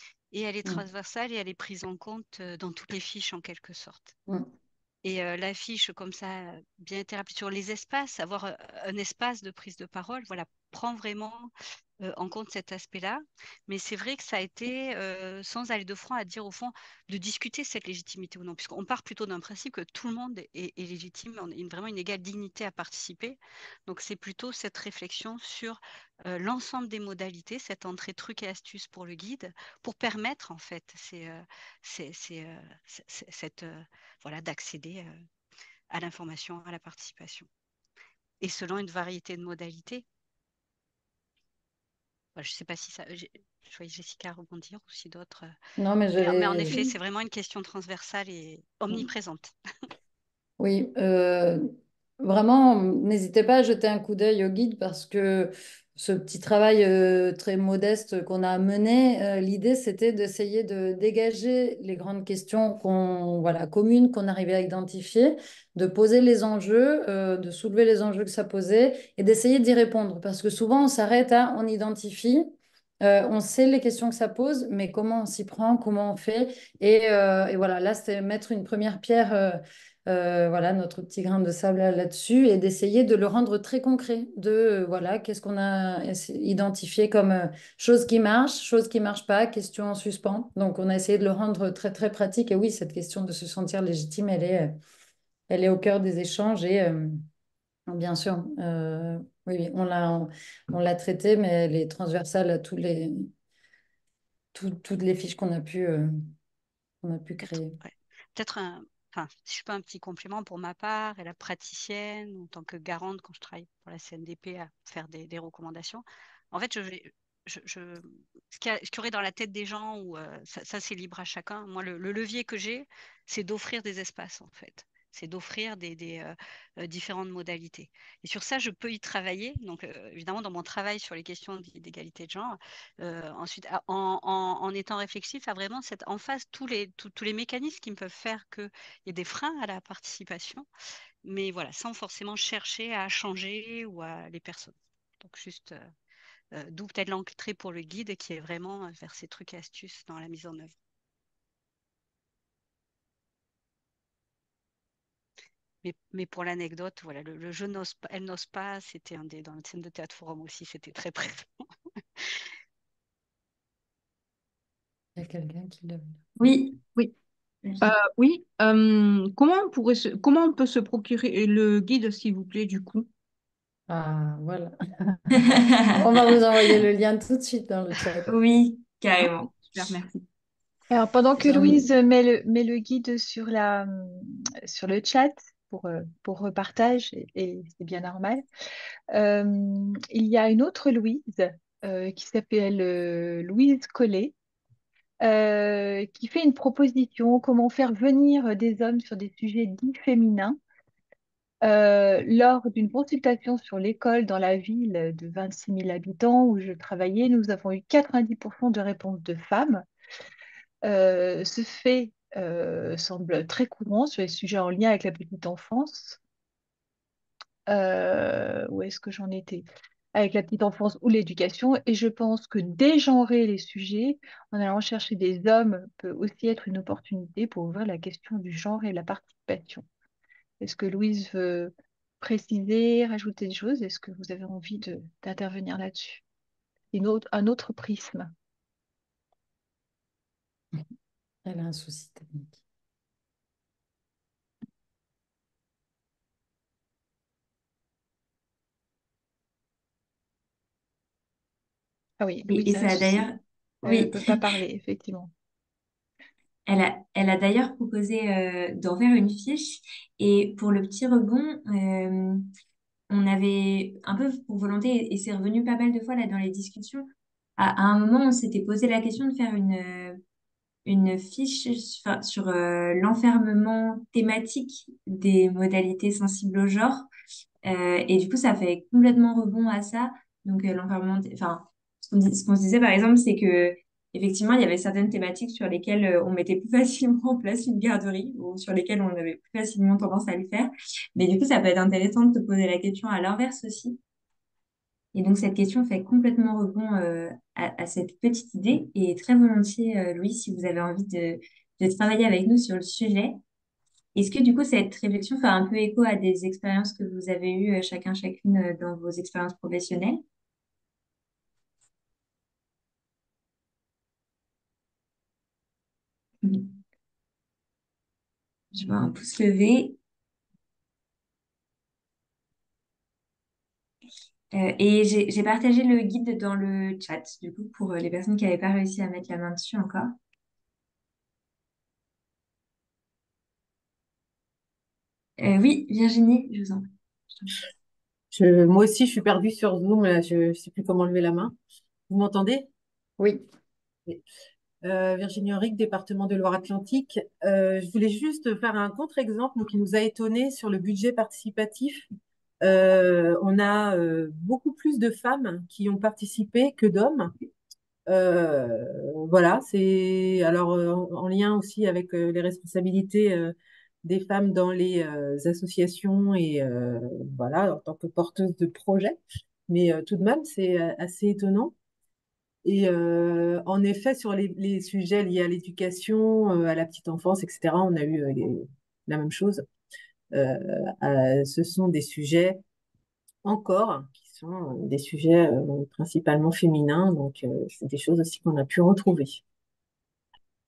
et elle est Mm. transversale et elle est prise en compte dans toutes les fiches en quelque sorte. Mm. Et la fiche comme ça, bien établie sur les espaces, avoir un espace de prise de parole, voilà, prend vraiment en compte cet aspect-là. Mais c'est vrai que ça a été, sans aller de front, à dire au fond, de discuter cette légitimité ou non, puisqu'on part plutôt d'un principe que tout le monde est légitime, on a vraiment une égale dignité à participer. Donc c'est plutôt cette réflexion sur l'ensemble des modalités, cette entrée trucs et astuces pour le guide, pour permettre en fait cette, voilà, d'accéder à l'information, à la participation. Et selon une variété de modalités. Voilà, je ne sais pas si ça. Je voyais Jessica rebondir ou si d'autres. Non, mais Mais en j'allais. effet, c'est vraiment une question transversale et omniprésente. Oui, vraiment, n'hésitez pas à jeter un coup d'œil au guide parce que ce petit travail très modeste qu'on a mené, l'idée c'était d'essayer de dégager les grandes questions voilà, communes qu'on arrivait à identifier, de poser les enjeux, de soulever les enjeux que ça posait et d'essayer d'y répondre. Parce que souvent on s'arrête à, on identifie, on sait les questions que ça pose, mais comment on s'y prend, comment on fait. Et voilà, là c'était mettre une première pierre. Voilà, notre petit grain de sable là-dessus et d'essayer de le rendre très concret. Voilà, qu'est-ce qu'on a identifié comme chose qui marche pas, question en suspens. Donc, on a essayé de le rendre très, très pratique. Et oui, cette question de se sentir légitime, elle est au cœur des échanges et bien sûr, oui, oui, on l'a traité, mais elle est transversale à toutes les fiches qu'on a pu Peut-être créer. ouais. Peut-être enfin, si je peux un petit complément pour ma part et la praticienne, en tant que garante quand je travaille pour la CNDP à faire des recommandations. En fait, ce qu'il y aurait dans la tête des gens, ou ça c'est libre à chacun. Moi, le levier que j'ai, c'est d'offrir des espaces en fait. C'est d'offrir des différentes modalités. Et sur ça, je peux y travailler. Donc, évidemment, dans mon travail sur les questions d'égalité de genre, ensuite, en étant réflexif à vraiment cette, en face tous les mécanismes qui me peuvent faire qu'il y ait des freins à la participation, mais voilà, sans forcément chercher à changer ou à les personnes. Donc, juste, d'où peut-être l'entrée pour le guide qui est vraiment vers ces trucs et astuces dans la mise en œuvre. Mais pour l'anecdote, voilà, le jeu n'ose pas, elle n'ose pas, c'était dans la scène de théâtre forum aussi, c'était très présent. Il y a quelqu'un qui l'a vu. Oui, Oui. Oui. Comment on peut se procurer le guide, s'il vous plaît, du coup? Ah, voilà. On va vous envoyer le lien tout de suite dans le chat. oui, Ok, carrément. super, merci. Alors, pendant que J'en- Louise met le guide sur le chat pour repartage, et c'est bien normal, il y a une autre Louise qui s'appelle Louise Collet, qui fait une proposition, comment faire venir des hommes sur des sujets dits féminins. Lors d'une consultation sur l'école dans la ville de 26 000 habitants où je travaillais, nous avons eu 90% de réponses de femmes. Ce fait semble très courant sur les sujets en lien avec la petite enfance. Où est-ce que j'en étais? Avec la petite enfance ou l'éducation. Et je pense que dégenrer les sujets en allant chercher des hommes peut aussi être une opportunité pour ouvrir la question du genre et de la participation. Est-ce que Louise veut préciser, rajouter des choses? Est-ce que vous avez envie d'intervenir là-dessus? Un autre prisme. Elle a un souci technique. Ah oui, Et Louise a un ça a souci. d'ailleurs, Elle ne oui, peut pas parler, effectivement. elle a d'ailleurs proposé d'en faire une fiche. Et pour le petit rebond, on avait un peu pour volonté, et c'est revenu pas mal de fois là dans les discussions, à un moment, on s'était posé la question de faire une fiche sur l'enfermement thématique des modalités sensibles au genre. Et du coup, ça fait complètement rebond à ça. Donc, l'enfermement, enfin, ce qu'on se disait par exemple, c'est que effectivement, il y avait certaines thématiques sur lesquelles on mettait plus facilement en place une garderie ou sur lesquelles on avait plus facilement tendance à le faire. Mais du coup, ça peut être intéressant de te poser la question à l'inverse aussi. Et donc, cette question fait complètement rebond à cette petite idée. Et très volontiers, Louis, si vous avez envie de travailler avec nous sur le sujet, est-ce que du coup, cette réflexion fait un peu écho à des expériences que vous avez eues chacun, chacune dans vos expériences professionnelles? Mhm. Je vois un pouce levé. Et j'ai partagé le guide dans le chat, du coup, pour les personnes qui n'avaient pas réussi à mettre la main dessus encore. Oui, Virginie, je vous en prie. Moi aussi, je suis perdue sur Zoom, là, je ne sais plus comment lever la main. Vous m'entendez? Oui. Oui. Virginie Henrique, département de Loire-Atlantique. Je voulais juste faire un contre-exemple qui nous a étonnés sur le budget participatif. On a beaucoup plus de femmes qui ont participé que d'hommes. Voilà, c'est alors en lien aussi avec les responsabilités des femmes dans les associations et voilà, en tant que porteuses de projets. Mais tout de même, c'est assez étonnant. Et en effet, sur les sujets liés à l'éducation, à la petite enfance, etc., on a eu la même chose. Ce sont des sujets encore qui sont des sujets principalement féminins, donc c'est des choses aussi qu'on a pu retrouver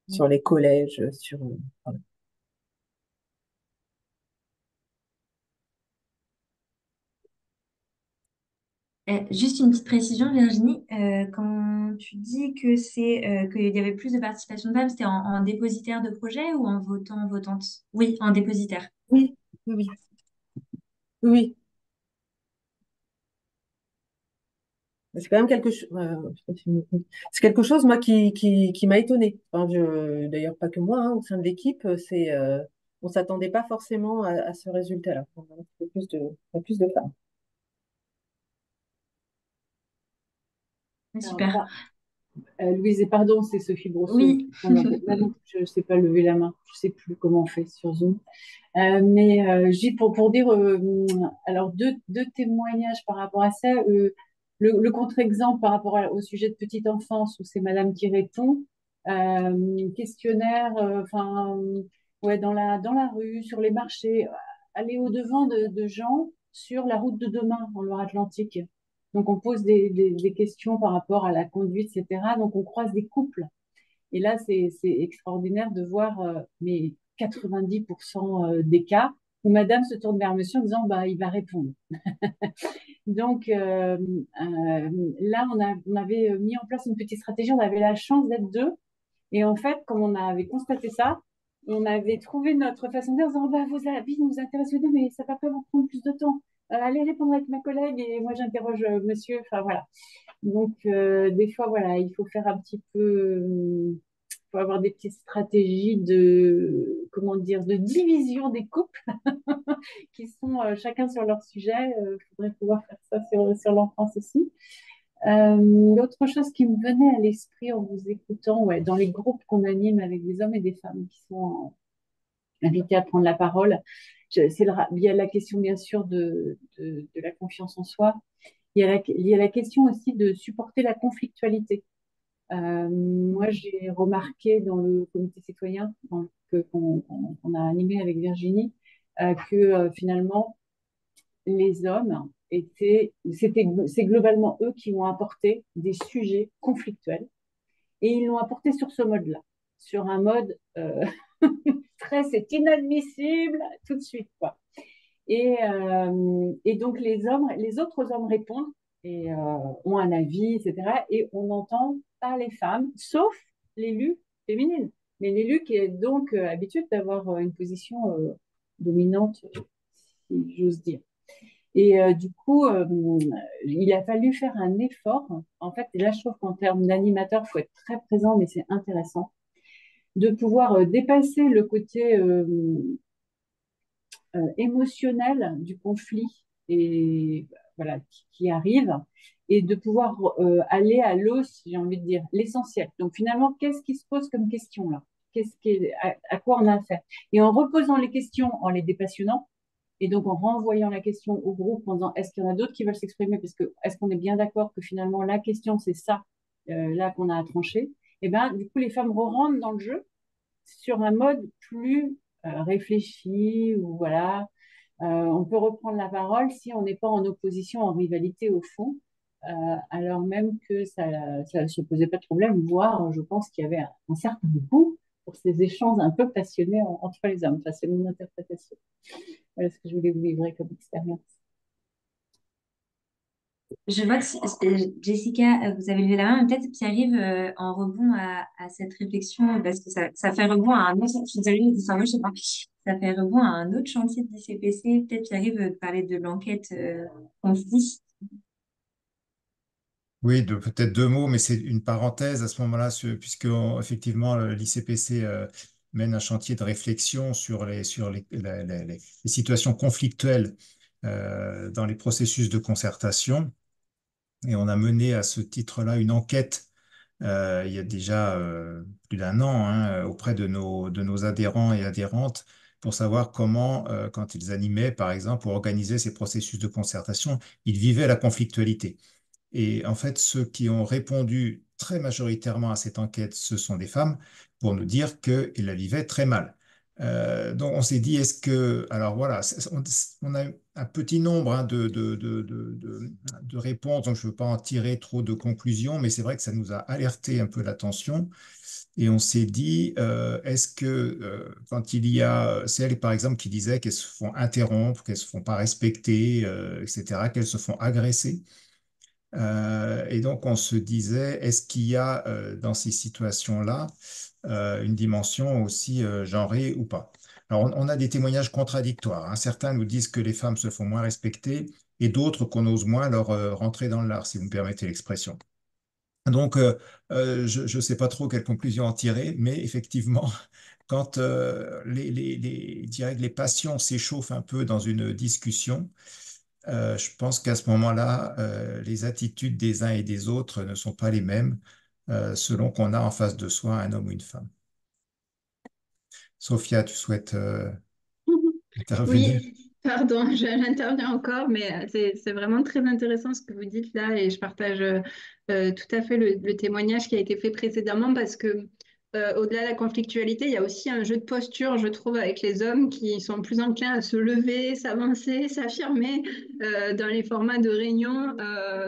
sur les collèges, sur voilà. Juste une petite précision, Virginie, quand tu dis que qu'il y avait plus de participation de femmes, c'était en dépositaire de projet ou en votant, votante? Oui, en dépositaire. Oui, oui, oui, oui. C'est quand même quelque chose. C'est quelque chose moi qui m'a étonnée. Enfin, d'ailleurs pas que moi, hein, au sein de l'équipe, on s'attendait pas forcément à ce résultat-là. On a un peu plus de femmes. Alors, Super. Louise, et pardon, c'est Sophie Brosseau. Oui. Là non plus, je ne sais pas lever la main. Je ne sais plus comment on fait sur Zoom. Pour dire, alors deux témoignages par rapport à ça. Le contre-exemple par rapport au sujet de petite enfance où c'est Madame qui répond. Questionnaire, enfin, ouais, dans la rue, sur les marchés, aller au-devant de gens sur la route de demain en Loire-Atlantique. Donc on pose des questions par rapport à la conduite, etc. Donc on croise des couples. Et là, c'est extraordinaire de voir mais 90% des cas où madame se tourne vers monsieur en disant bah, il va répondre. Donc là, on avait mis en place une petite stratégie. On avait la chance d'être deux. Et en fait, comme on avait constaté ça, on avait trouvé notre façon de dire en disant bah, vos avis nous intéressent les deux, mais ça va pas vous prendre plus de temps. Allez répondre avec ma collègue et moi j'interroge monsieur. Enfin voilà. Donc, des fois, voilà, il faut faire un petit peu, faut avoir des petites stratégies de, comment dire, de division des couples qui sont chacun sur leur sujet. Il faudrait pouvoir faire ça sur l'enfance aussi. L'autre chose qui me venait à l'esprit en vous écoutant, ouais, dans les groupes qu'on anime avec des hommes et des femmes qui sont invités à prendre la parole, il y a la question bien sûr de la confiance en soi. Il y a la question aussi de supporter la conflictualité. Moi, j'ai remarqué dans le comité citoyen qu'on a animé avec Virginie que finalement, les hommes c'est globalement eux qui ont apporté des sujets conflictuels et ils l'ont apporté sur ce mode-là, sur un mode stress est inadmissible tout de suite, quoi. Et donc les autres hommes répondent et ont un avis, etc. Et on n'entend pas les femmes, sauf l'élu féminine. Mais l'élu qui est donc habitué d'avoir une position dominante, si j'ose dire. Et du coup, il a fallu faire un effort. En fait, et là, je trouve qu'en termes d'animateur, il faut être très présent, mais c'est intéressant de pouvoir dépasser le côté émotionnel du conflit et voilà qui arrive et de pouvoir aller à l'os, j'ai envie de dire, l'essentiel. Donc finalement, qu'est-ce qui se pose comme question là? À quoi on a affaire? Et en reposant les questions, en les dépassionnant, Et donc, en renvoyant la question au groupe en disant, est-ce qu'il y en a d'autres qui veulent s'exprimer? Parce que, est-ce qu'on est bien d'accord que finalement, la question, c'est ça, là, qu'on a à trancher? Et ben, du coup, les femmes rentrent dans le jeu sur un mode plus réfléchi, ou voilà, on peut reprendre la parole si on n'est pas en opposition, en rivalité au fond, alors même que ça ne se posait pas de problème, voire je pense qu'il y avait un certain goût pour ces échanges un peu passionnés entre les hommes. Enfin, c'est mon interprétation. Voilà ce que je voulais vous livrer comme expérience. Je vois que Jessica, vous avez levé la main, mais peut-être Pierre-Yves, en rebond à cette réflexion, parce que ça fait rebond à un autre, je suis désolée, je sais pas, ça fait rebond à un autre chantier de l'ICPC. Peut-être Pierre-Yves parler de l'enquête conflit. Oui, peut-être deux mots, mais c'est une parenthèse à ce moment-là, puisque effectivement l'ICPC mène un chantier de réflexion sur les situations conflictuelles dans les processus de concertation. Et on a mené à ce titre-là une enquête il y a déjà plus d'un an, hein, auprès de nos adhérents et adhérentes pour savoir comment, quand ils animaient, par exemple, ou organisaient ces processus de concertation, ils vivaient la conflictualité. Et en fait, ceux qui ont répondu très majoritairement à cette enquête, ce sont des femmes, pour nous dire qu'ils la vivaient très mal. Donc on s'est dit, est-ce que... Alors voilà, on a un petit nombre, hein, de réponses, donc je ne veux pas en tirer trop de conclusions, mais c'est vrai que ça nous a alerté un peu l'attention. Et on s'est dit, est-ce que quand il y a celles, par exemple, qui disaient qu'elles se font interrompre, qu'elles ne se font pas respecter, etc., qu'elles se font agresser, et donc, on se disait, est-ce qu'il y a dans ces situations-là une dimension aussi genrée ou pas? Alors, on a des témoignages contradictoires, hein. Certains nous disent que les femmes se font moins respecter et d'autres qu'on ose moins leur rentrer dans l'art, si vous me permettez l'expression. Donc, je ne sais pas trop quelle conclusion en tirer, mais effectivement, quand je dirais que les passions s'échauffent un peu dans une discussion, je pense qu'à ce moment-là, les attitudes des uns et des autres ne sont pas les mêmes selon qu'on a en face de soi un homme ou une femme. Sophia, tu souhaites intervenir? Oui, pardon, j'interviens encore, mais c'est vraiment très intéressant ce que vous dites là et je partage tout à fait le témoignage qui a été fait précédemment parce que au-delà de la conflictualité, il y a aussi un jeu de posture, je trouve, avec les hommes qui sont plus enclins à se lever, s'avancer, s'affirmer dans les formats de réunion.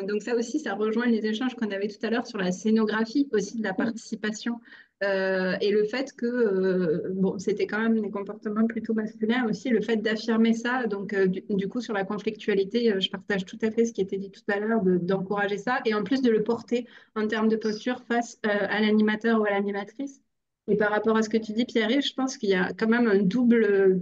Donc ça aussi, ça rejoint les échanges qu'on avait tout à l'heure sur la scénographie aussi de la participation. Et le fait que, bon, c'était quand même des comportements plutôt masculins aussi, le fait d'affirmer ça, donc du coup sur la conflictualité, je partage tout à fait ce qui était dit tout à l'heure, d'encourager ça, et en plus de le porter en termes de posture face à l'animateur ou à l'animatrice. Et par rapport à ce que tu dis, Pierre, je pense qu'il y a quand même un double,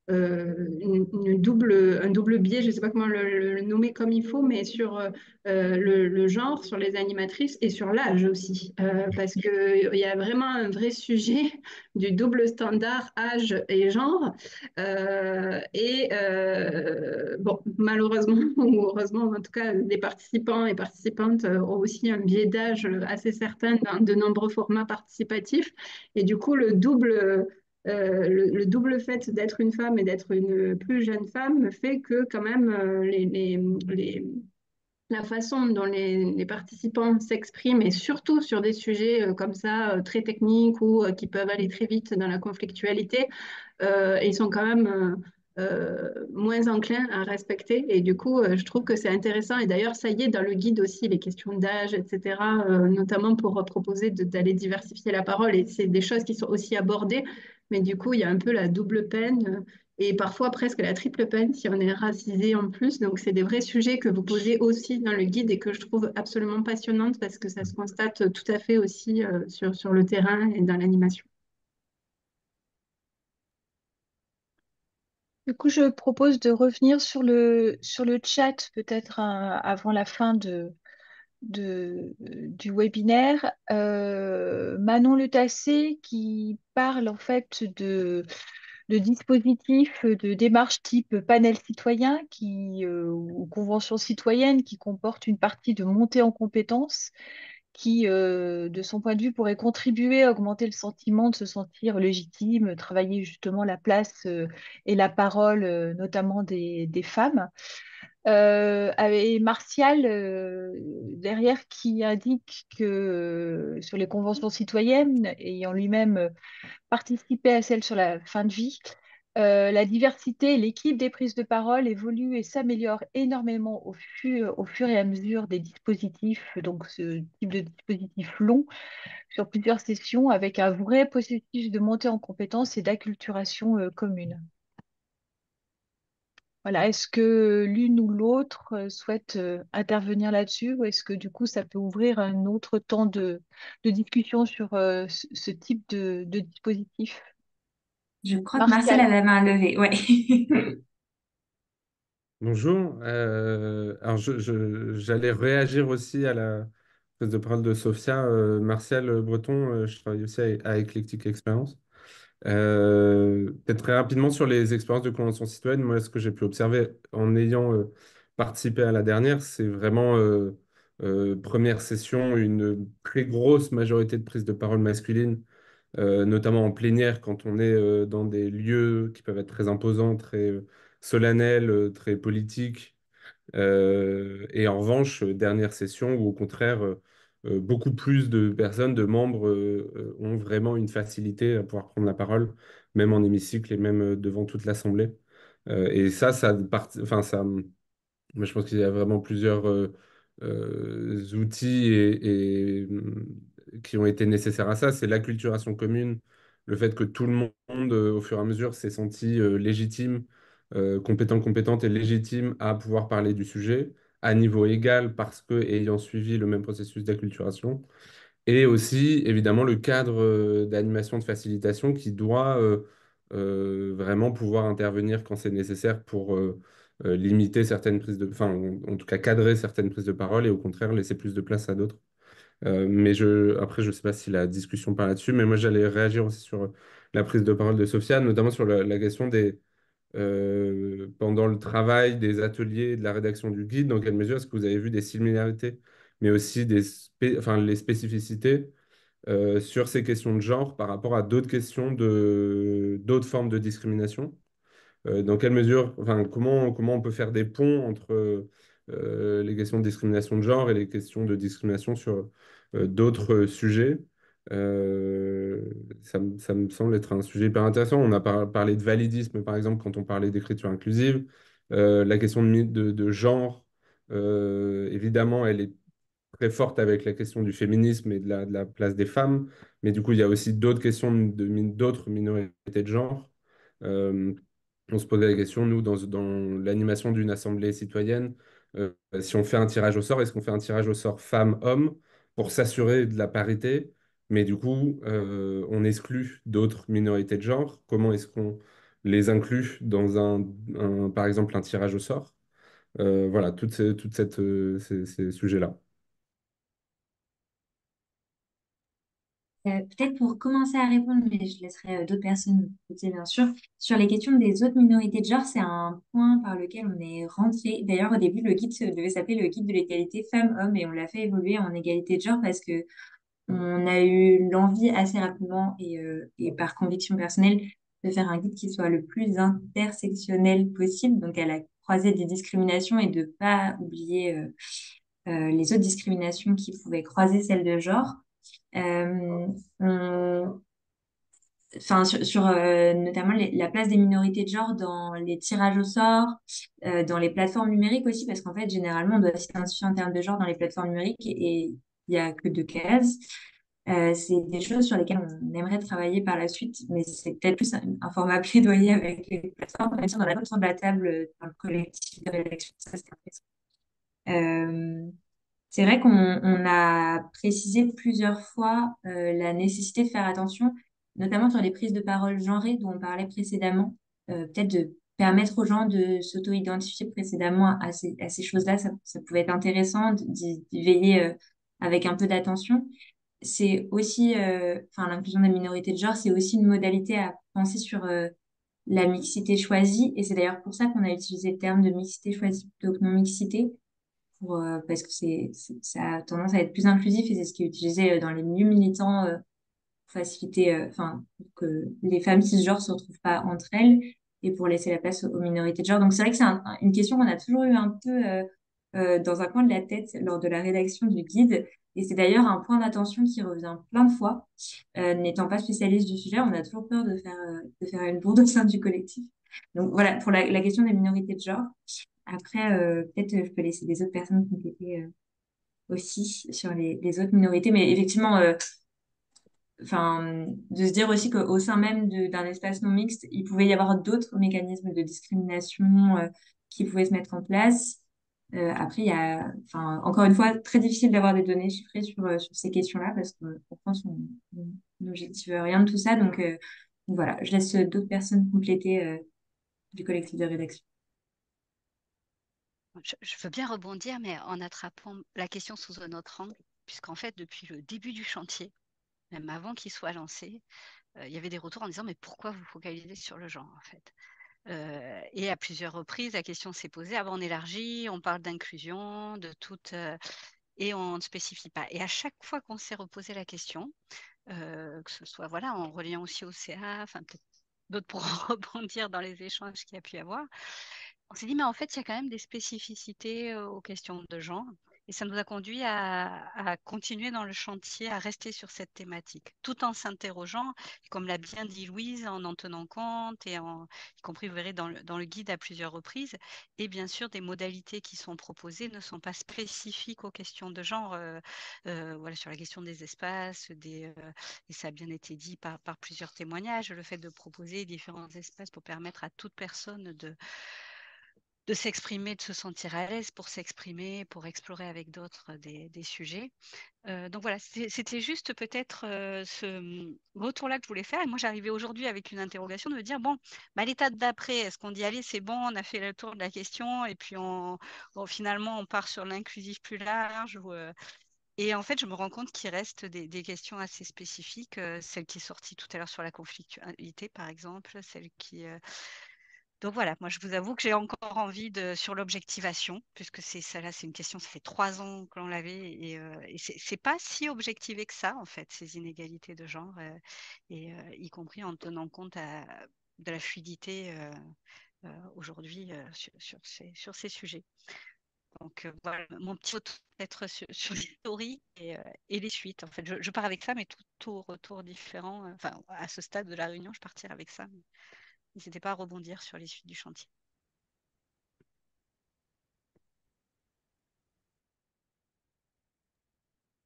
un double biais, je ne sais pas comment le nommer comme il faut, mais sur le genre, sur les animatrices et sur l'âge aussi. Parce qu'il y a vraiment un vrai sujet du double standard âge et genre. Bon, malheureusement ou heureusement, en tout cas, les participants et participantes ont aussi un biais d'âge assez certain dans de nombreux formats participatifs. Et du coup, le double fait d'être une femme et d'être une plus jeune femme fait que quand même la façon dont les participants s'expriment, et surtout sur des sujets comme ça, très techniques ou qui peuvent aller très vite dans la conflictualité, ils sont quand même moins enclins à respecter. Et du coup, je trouve que c'est intéressant. Et d'ailleurs, ça y est, dans le guide aussi, les questions d'âge, etc., notamment pour proposer d'aller diversifier la parole. Et c'est des choses qui sont aussi abordées. Mais du coup, il y a un peu la double peine. Et parfois presque la triple peine si on est racisé en plus. Donc, c'est des vrais sujets que vous posez aussi dans le guide et que je trouve absolument passionnantes parce que ça se constate tout à fait aussi sur le terrain et dans l'animation. Du coup, je propose de revenir sur le chat, peut-être avant la fin du webinaire. Manon Letassé qui parle en fait de dispositifs de démarche type panel citoyen ou convention citoyenne qui comporte une partie de montée en compétences qui, de son point de vue, pourrait contribuer à augmenter le sentiment de se sentir légitime, travailler justement la place et la parole, notamment des femmes. Et Martial, derrière, qui indique que sur les conventions citoyennes, ayant lui-même participé à celles sur la fin de vie, la diversité et l'équipe des prises de parole évoluent et s'améliorent énormément au fur et à mesure des dispositifs, donc ce type de dispositif long sur plusieurs sessions avec un vrai processus de montée en compétences et d'acculturation commune. Voilà, est-ce que l'une ou l'autre souhaite intervenir là-dessus ou est-ce que du coup ça peut ouvrir un autre temps de discussion sur ce type de dispositif? Je crois que Martial a Martial. la main levée. Ouais. Bonjour. Alors, j'allais réagir aussi à la prise de parole de Sophia. Martial Breton, je travaille aussi à Eclectic Experience. Peut-être très rapidement sur les expériences de convention citoyenne. Moi, ce que j'ai pu observer en ayant participé à la dernière, c'est vraiment première session, une très grosse majorité de prises de parole masculines, notamment en plénière, quand on est dans des lieux qui peuvent être très imposants, très solennels, très politiques. Et en revanche, dernière session où au contraire, beaucoup plus de personnes, de membres, ont vraiment une facilité à pouvoir prendre la parole, même en hémicycle et même devant toute l'Assemblée. Et enfin, moi, je pense qu'il y a vraiment plusieurs outils qui ont été nécessaires à ça. C'est l'acculturation commune, le fait que tout le monde, au fur et à mesure, s'est senti légitime, compétente et légitime à pouvoir parler du sujet à niveau égal parce que ayant suivi le même processus d'acculturation. Et aussi, évidemment, le cadre d'animation de facilitation qui doit vraiment pouvoir intervenir quand c'est nécessaire pour limiter certaines prises de... Enfin, en tout cas, cadrer certaines prises de parole et au contraire, laisser plus de place à d'autres. Après, je ne sais pas si la discussion part là-dessus, mais moi, j'allais réagir aussi sur la prise de parole de Sophia, notamment sur la question pendant le travail des ateliers, de la rédaction du guide, dans quelle mesure est-ce que vous avez vu des similarités, mais aussi enfin, les spécificités sur ces questions de genre par rapport à d'autres questions d'autres formes de discrimination. Dans quelle mesure, enfin, comment on peut faire des ponts entre les questions de discrimination de genre et les questions de discrimination sur d'autres sujets. Ça me semble être un sujet hyper intéressant. On a parlé de validisme, par exemple, quand on parlait d'écriture inclusive. La question de genre, évidemment, elle est très forte avec la question du féminisme et de la place des femmes. Mais du coup, il y a aussi d'autres questions d'autres minorités de genre. Euh, on se posait la question, nous, dans l'animation d'une assemblée citoyenne, si on fait un tirage au sort, est-ce qu'on fait un tirage au sort femmes-hommes pour s'assurer de la parité, mais du coup, on exclut d'autres minorités de genre? Comment est-ce qu'on les inclut dans par exemple, un tirage au sort? Voilà, ces sujets-là. Peut-être pour commencer à répondre, mais je laisserai d'autres personnes de côté, bien sûr. Sur les questions des autres minorités de genre, c'est un point par lequel on est rentré. D'ailleurs, au début, le guide devait s'appeler le guide de l'égalité femmes-hommes et on l'a fait évoluer en égalité de genre parce que on a eu l'envie assez rapidement et par conviction personnelle de faire un guide qui soit le plus intersectionnel possible, donc à la croisée des discriminations et de pas oublier les autres discriminations qui pouvaient croiser celles de genre. Euh, on- Enfin, notamment la place des minorités de genre dans les tirages au sort, dans les plateformes numériques aussi, parce qu'en fait, généralement, on doit s'identifier en termes de genre dans les plateformes numériques et il n'y a que deux cases. C'est des choses sur lesquelles on aimerait travailler par la suite, mais c'est peut-être plus un format plaidoyer avec les plateformes, bien sûr, dans la autour de la table, dans le collectif de rédaction. Ça, c'est intéressant. C'est vrai qu'on a précisé plusieurs fois la nécessité de faire attention, notamment sur les prises de parole genrées dont on parlait précédemment, peut-être de permettre aux gens de s'auto-identifier précédemment à ces choses-là, ça pouvait être intéressant d'y veiller avec un peu d'attention. C'est aussi, enfin, l'inclusion des minorités de genre, c'est aussi une modalité à penser sur la mixité choisie, et c'est d'ailleurs pour ça qu'on a utilisé le terme de mixité choisie plutôt que non-mixité parce que ça a tendance à être plus inclusif et c'est ce qui est utilisé dans les milieux militants pour faciliter, enfin, pour que les femmes cisgenres se retrouvent pas entre elles et pour laisser la place aux minorités de genre. Donc c'est vrai que c'est une question qu'on a toujours eu un peu dans un coin de la tête lors de la rédaction du guide. Et c'est d'ailleurs un point d'attention qui revient plein de fois. N'étant pas spécialiste du sujet, on a toujours peur de faire une bourde au sein du collectif. Donc voilà, pour la question des minorités de genre. Après, peut-être je peux laisser les autres personnes compléter aussi sur les autres minorités. Mais effectivement, enfin, de se dire aussi qu'au sein même d'un espace non mixte, il pouvait y avoir d'autres mécanismes de discrimination qui pouvaient se mettre en place. Après, il y a, enfin, encore une fois, très difficile d'avoir des données chiffrées sur ces questions-là parce qu'en France, on n'objective rien de tout ça. Donc voilà, je laisse d'autres personnes compléter du collectif de rédaction. Je veux bien rebondir, mais en attrapant la question sous un autre angle, puisqu'en fait, depuis le début du chantier, même avant qu'il soit lancé, il y avait des retours en disant mais pourquoi vous focalisez sur le genre en fait. Et à plusieurs reprises, la question s'est posée, ah ben, on élargit, on parle d'inclusion, de toute, et on ne spécifie pas. Et à chaque fois qu'on s'est reposé la question, que ce soit voilà, en reliant aussi au CA, enfin peut-être d'autres pourront rebondir dans les échanges qu'il y a pu y avoir, on s'est dit, mais en fait, il y a quand même des spécificités aux questions de genre. Et ça nous a conduit à continuer dans le chantier, à rester sur cette thématique, tout en s'interrogeant, comme l'a bien dit Louise, en tenant compte, y compris, vous verrez, dans le guide à plusieurs reprises. Et bien sûr, des modalités qui sont proposées ne sont pas spécifiques aux questions de genre. Voilà, sur la question des espaces, et ça a bien été dit par plusieurs témoignages, le fait de proposer différents espaces pour permettre à toute personne de s'exprimer, de se sentir à l'aise pour s'exprimer, pour explorer avec d'autres des sujets. Donc voilà, c'était juste peut-être ce retour-là que je voulais faire. Et moi, j'arrivais aujourd'hui avec une interrogation de me dire, bon, bah, l'étape d'après, est-ce qu'on dit, allez, c'est bon, on a fait le tour de la question, et puis finalement, on part sur l'inclusif plus large et en fait, je me rends compte qu'il reste des questions assez spécifiques, celle qui est sortie tout à l'heure sur la conflictualité, par exemple, celle qui, donc voilà, moi je vous avoue que j'ai encore envie sur l'objectivation, puisque c'est ça là, c'est une question, ça fait 3 ans que l'on l'avait, et c'est pas si objectivé que ça, en fait, ces inégalités de genre, y compris en tenant compte de la fluidité aujourd'hui sur ces sujets. Donc voilà, mon petit retour peut-être sur l'historique et les suites. En fait, je pars avec ça, mais tout retour différent. Enfin, à ce stade de la réunion, je partirai avec ça. N'hésitez pas à rebondir sur les suites du chantier.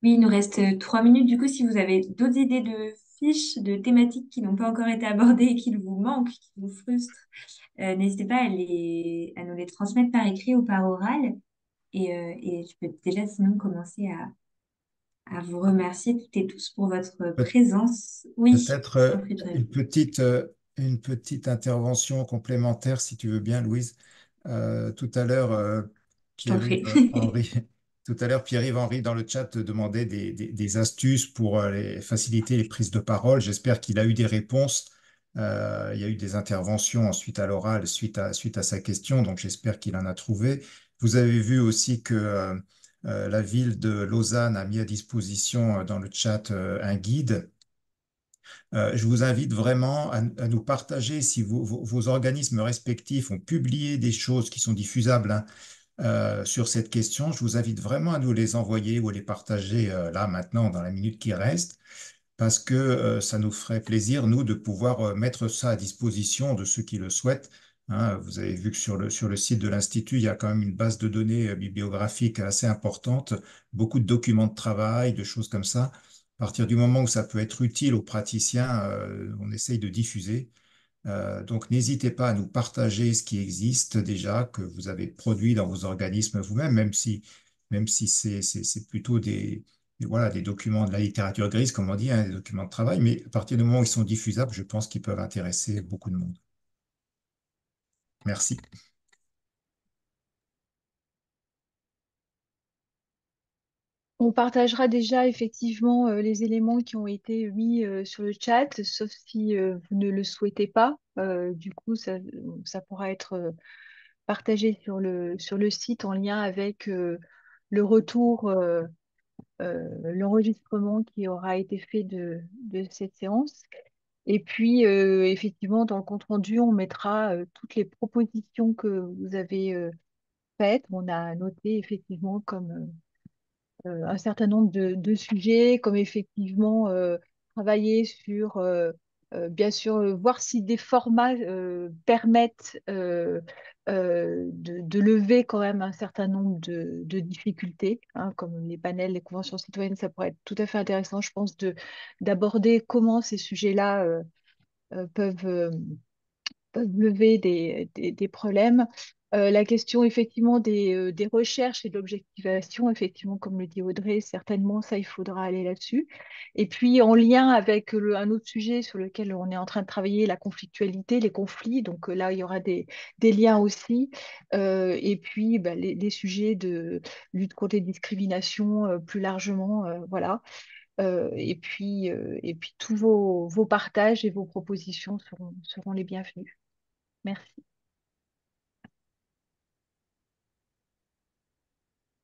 Oui, il nous reste 3 minutes. Du coup, si vous avez d'autres idées de fiches, de thématiques qui n'ont pas encore été abordées et qui vous manquent, qui vous frustrent, n'hésitez pas à nous les transmettre par écrit ou par oral. Et je peux déjà sinon commencer à vous remercier toutes et tous pour votre Peut- présence. Oui, Peut-être je t'en prie, Joël. une petite intervention complémentaire, si tu veux bien, Louise. Tout à l'heure, Je t'en Pierre-Yves prie. Henry, tout à l'heure, Pierre-Yves Henry dans le chat demandait des astuces pour faciliter les prises de parole. J'espère qu'il a eu des réponses. Il y a eu des interventions ensuite à l'oral suite à sa question, donc j'espère qu'il en a trouvé. Vous avez vu aussi que la ville de Lausanne a mis à disposition dans le chat un guide. Je vous invite vraiment à nous partager si vos organismes respectifs ont publié des choses qui sont diffusables, hein, sur cette question. Je vous invite vraiment à nous les envoyer ou à les partager là, maintenant, dans la minute qui reste, parce que ça nous ferait plaisir, nous, de pouvoir mettre ça à disposition de ceux qui le souhaitent. Hein. Vous avez vu que sur le site de l'Institut, il y a quand même une base de données bibliographique assez importante, beaucoup de documents de travail, de choses comme ça. À partir du moment où ça peut être utile aux praticiens, on essaye de diffuser. Donc, n'hésitez pas à nous partager ce qui existe déjà, que vous avez produit dans vos organismes vous-même, même si c'est plutôt voilà, des documents de la littérature grise, comme on dit, hein, des documents de travail. Mais à partir du moment où ils sont diffusables, je pense qu'ils peuvent intéresser beaucoup de monde. Merci. On partagera déjà effectivement les éléments qui ont été mis sur le chat, sauf si vous ne le souhaitez pas. Du coup, ça pourra être partagé sur le site en lien avec le retour, l'enregistrement qui aura été fait de cette séance. Et puis, effectivement, dans le compte-rendu, on mettra toutes les propositions que vous avez faites. On a noté effectivement comme un certain nombre de sujets, comme effectivement travailler sur, bien sûr, voir si des formats permettent de lever quand même un certain nombre de difficultés, hein, comme les panels, les conventions citoyennes, ça pourrait être tout à fait intéressant, je pense, d'aborder comment ces sujets-là peuvent peuvent lever des problèmes. La question effectivement des recherches et de l'objectivation, effectivement, comme le dit Audrey, certainement ça, il faudra aller là-dessus. Et puis en lien avec un autre sujet sur lequel on est en train de travailler, la conflictualité, les conflits, donc là, il y aura des liens aussi. Et puis bah, les sujets de lutte contre les discriminations plus largement, voilà. Et puis tous vos partages et vos propositions seront les bienvenus. Merci.